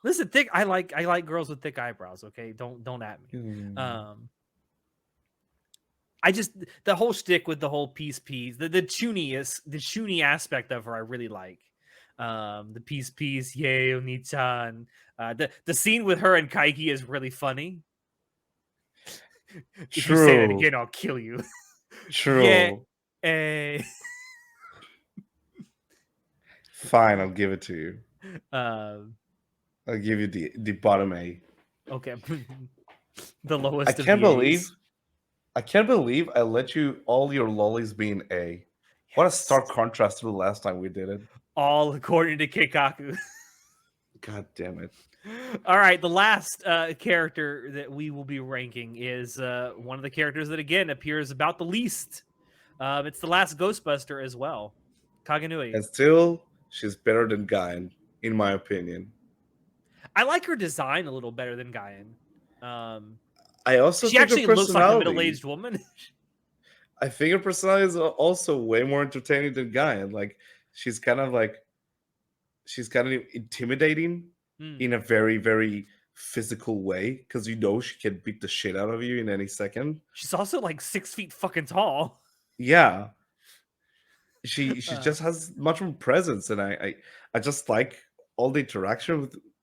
Speaker 2: listen, thick. I like girls with thick eyebrows. Okay, don't at me.
Speaker 1: Hmm.
Speaker 2: Um, I just the whole stick with the whole piece, the chuny is the chuny aspect of her. I really like. The piece, yay, Oni-chan. The scene with her and Kaiki is really funny. If you say that
Speaker 1: True.
Speaker 2: again, I'll kill you. Yeah.
Speaker 1: True.
Speaker 2: Eh.
Speaker 1: Fine, I'll give it to you.
Speaker 2: Um,
Speaker 1: I'll give you the bottom A.
Speaker 2: okay. The
Speaker 1: I
Speaker 2: lowest of
Speaker 1: can't
Speaker 2: the
Speaker 1: believe
Speaker 2: A's.
Speaker 1: I can't believe I let you all your lollies be an A. What a stark
Speaker 2: Yes.
Speaker 1: contrast to the last time we did it.
Speaker 2: All according to Keikaku.
Speaker 1: God damn it.
Speaker 2: All right, the last character that we will be ranking is one of the characters that again appears about the least. It's the last Ghostbuster as well, Kaganui.
Speaker 1: And still, she's better than Guyan, in my opinion.
Speaker 2: I like her design a little better than Guyan. Um,
Speaker 1: I also
Speaker 2: she
Speaker 1: think her
Speaker 2: actually looks like a
Speaker 1: personality.
Speaker 2: middle-aged woman.
Speaker 1: I think her personality is also way more entertaining than Guyan. Like she's kind of like she's kind of intimidating
Speaker 2: Hmm.
Speaker 1: in a very, very physical way because you know she can beat the shit out of you in any second.
Speaker 2: She's also like 6 feet fucking tall.
Speaker 1: Yeah, she
Speaker 2: Uh,
Speaker 1: just has much more presence, and I just like all the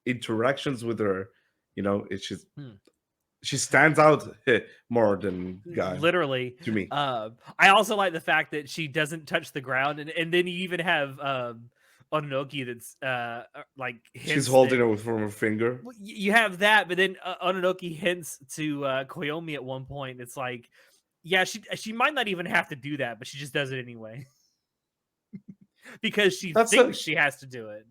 Speaker 1: interactions with her. You know, it's just
Speaker 2: hmm.
Speaker 1: she stands out more than Guy
Speaker 2: Literally.
Speaker 1: to me.
Speaker 2: I also like the fact that she doesn't touch the ground, and then you even have Ononoki that's like
Speaker 1: She's
Speaker 2: hints
Speaker 1: holding
Speaker 2: that
Speaker 1: it from her finger.
Speaker 2: you have that, but then Ononoki hints to Koyomi at one point. It's like, yeah, she might not even have to do that, but she just does it anyway because she
Speaker 1: That's a
Speaker 2: thinks she has to do it.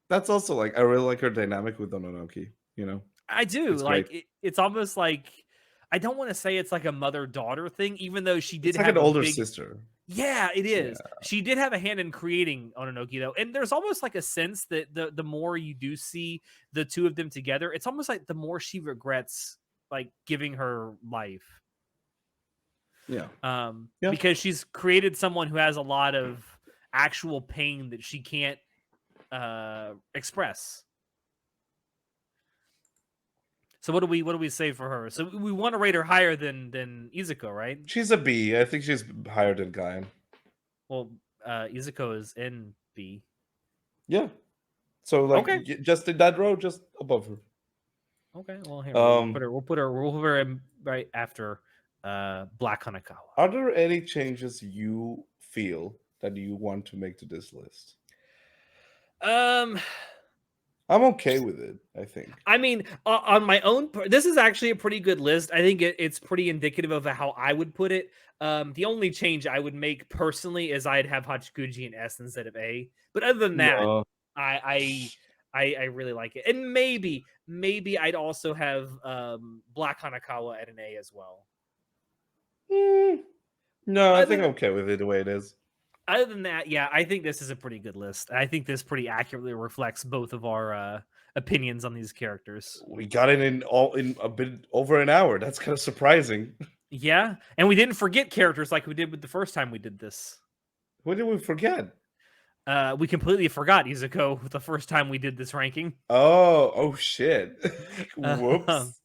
Speaker 1: that's also like I really like her dynamic with Ononoki. You know,
Speaker 2: I do
Speaker 1: it's
Speaker 2: like
Speaker 1: great.
Speaker 2: it's almost like I don't want to say it's like a mother daughter thing, even though she did
Speaker 1: It's like an
Speaker 2: have a
Speaker 1: older
Speaker 2: big.
Speaker 1: sister.
Speaker 2: Yeah, it
Speaker 1: Yeah,
Speaker 2: is. She did have a hand in creating Ononoki though. And there's almost like a sense that the more you do see the two of them together, it's almost like the more she regrets like giving her life.
Speaker 1: yeah, yeah.
Speaker 2: Because she's created someone who has a lot of actual pain that she can't express. So what do we say for her? So we want to rate her higher than Izuko, right?
Speaker 1: She's a B. I think she's higher than Guy.
Speaker 2: Well, Izuko is in B.
Speaker 1: Yeah. So like
Speaker 2: Okay.
Speaker 1: just in that row, just above her.
Speaker 2: Okay, well here
Speaker 1: Um,
Speaker 2: we'll put her in right after Black Hanakawa.
Speaker 1: are there any changes you feel that you want to make to this list?
Speaker 2: Um,
Speaker 1: I'm okay with it, I think.
Speaker 2: I mean, on my own, this is actually a pretty good list. I think it's pretty indicative of how I would put it. The only change I would make personally is I'd have Hachikuji in S instead of A. But other than that,
Speaker 1: No.
Speaker 2: I really like it. And maybe I'd also have Black Hanakawa at an A as well.
Speaker 1: Mm, no, I think I'm
Speaker 2: Other
Speaker 1: okay with it the way it is.
Speaker 2: other than that, yeah, I think this is a pretty good list. I think this pretty accurately reflects both of our opinions on these characters.
Speaker 1: We got it in a bit over an hour. That's kind of surprising.
Speaker 2: Yeah, and we didn't forget characters like we did with the first time we did this.
Speaker 1: What did we forget?
Speaker 2: We completely forgot Izuko the first time we did this ranking.
Speaker 1: Oh shit.
Speaker 2: Uh,
Speaker 1: Whoops.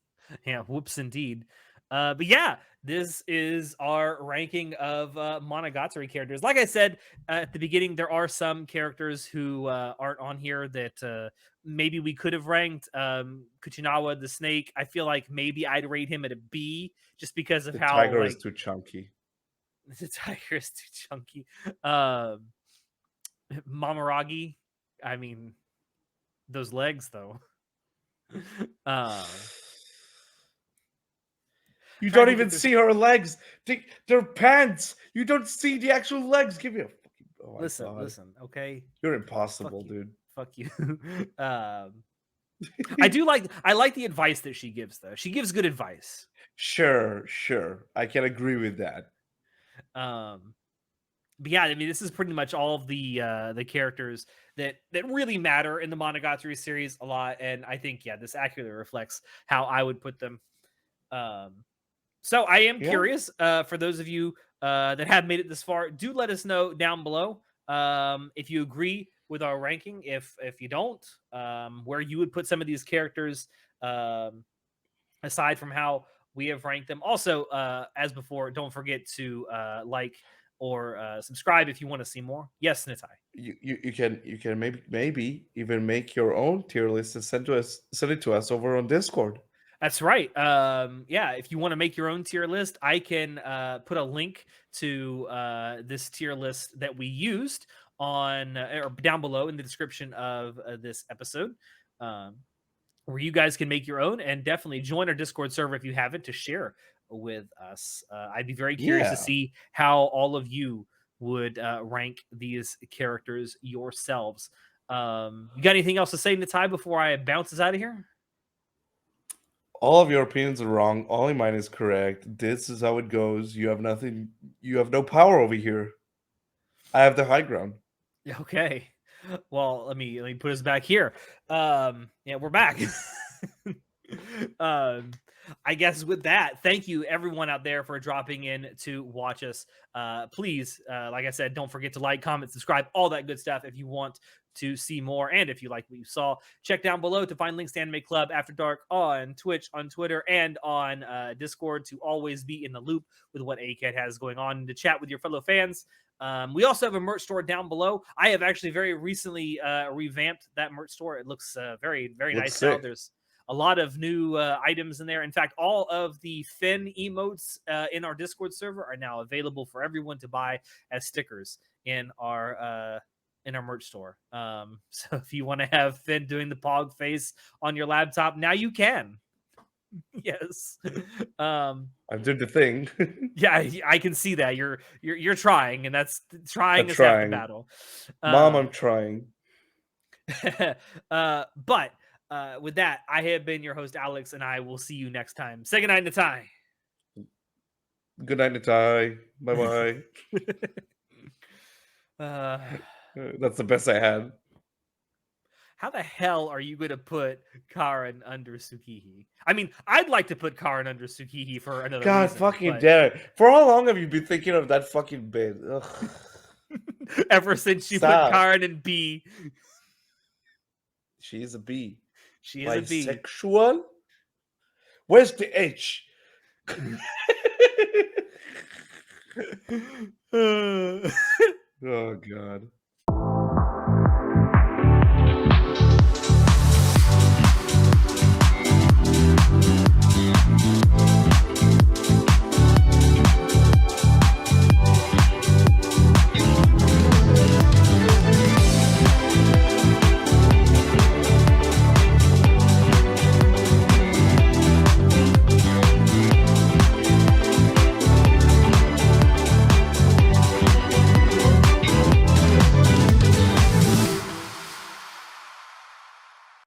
Speaker 2: yeah, whoops indeed. But yeah, this is our ranking of Monogatari characters. Like I said at the beginning, there are some characters who aren't on here that maybe we could have ranked. Kuchinawa the snake, I feel like maybe I'd rate him at a B just because of
Speaker 1: The
Speaker 2: how
Speaker 1: tiger is
Speaker 2: like
Speaker 1: too chunky.
Speaker 2: the tiger is too chunky. Um, Mamaragi, I mean, those legs though. uh,
Speaker 1: You
Speaker 2: trying
Speaker 1: don't
Speaker 2: to think
Speaker 1: even
Speaker 2: if there's
Speaker 1: see her legs. They're pants. You don't see the actual legs. Give me a fucking. Oh my god.
Speaker 2: listen, okay,
Speaker 1: You're
Speaker 2: fuck
Speaker 1: impossible,
Speaker 2: you,
Speaker 1: dude.
Speaker 2: fuck you. um, I like the advice that she gives though. She gives good advice.
Speaker 1: Sure. I can agree with that.
Speaker 2: Um, but yeah, I mean, this is pretty much all of the characters that really matter in the Monogatari series a lot, and I think yeah, this accurately reflects how I would put them. Um, So I am
Speaker 1: Yeah.
Speaker 2: curious for those of you that have made it this far. Do let us know down below if you agree with our ranking. If you don't, where you would put some of these characters um, aside from how we have ranked them. Also, as before, don't forget to like or subscribe if you want to see more. Yes, Nitai.
Speaker 1: You can maybe even make your own tier list and send it to us over on Discord.
Speaker 2: That's right. Yeah, if you want to make your own tier list, I can put a link to this tier list that we used on or down below in the description of this episode, um, where you guys can make your own and definitely join our Discord server if you haven't to share with us. I'd be very curious to
Speaker 1: Yeah.
Speaker 2: see how all of you would rank these characters yourselves. You got anything else to say, Natai, before I bounce us out of here?
Speaker 1: All of your opinions are wrong. Only mine is correct. This is how it goes. You have nothing. You have no power over here. I have the high ground.
Speaker 2: Okay. Well, let me put us back here. Yeah, we're back. um, I guess with that, thank you everyone out there for dropping in to watch us. Please, like I said, don't forget to like, comment, subscribe, all that good stuff if you want to see more. And if you like what you saw, check down below to find links to Anime Club After Dark on Twitch, on Twitter, and on Discord to always be in the loop with what ACAD has going on and to chat with your fellow fans. We also have a merch store down below. I have actually very recently revamped that merch store. It looks very, very
Speaker 1: Looks
Speaker 2: nice now.
Speaker 1: sick.
Speaker 2: There's a lot of new items in there. In fact, all of the Finn emotes in our Discord server are now available for everyone to buy as stickers in our merch store. So if you want to have Finn doing the pog face on your laptop, now you can. Yes.
Speaker 1: I'm doing the thing.
Speaker 2: Yeah, I can see that you're trying, and that's trying
Speaker 1: I'm
Speaker 2: is half the
Speaker 1: trying.
Speaker 2: battle.
Speaker 1: Mom, I'm trying.
Speaker 2: But with that, I have been your host Alex, and I will see you next time. Say goodnight, Natai.
Speaker 1: Good night, Natai. Bye bye.
Speaker 2: uh,
Speaker 1: That's the best I had.
Speaker 2: how the hell are you going to put Karin under Tsukihi? I mean, I'd like to put Karin under Tsukihi for another
Speaker 1: God
Speaker 2: reason.
Speaker 1: fucking
Speaker 2: But
Speaker 1: damn it. For how long have you been thinking of that fucking bit? Ugh.
Speaker 2: ever since you put
Speaker 1: Stop.
Speaker 2: Karin in B,
Speaker 1: She is a B.
Speaker 2: she is a B.
Speaker 1: Bisexual? Where's the H? Oh god.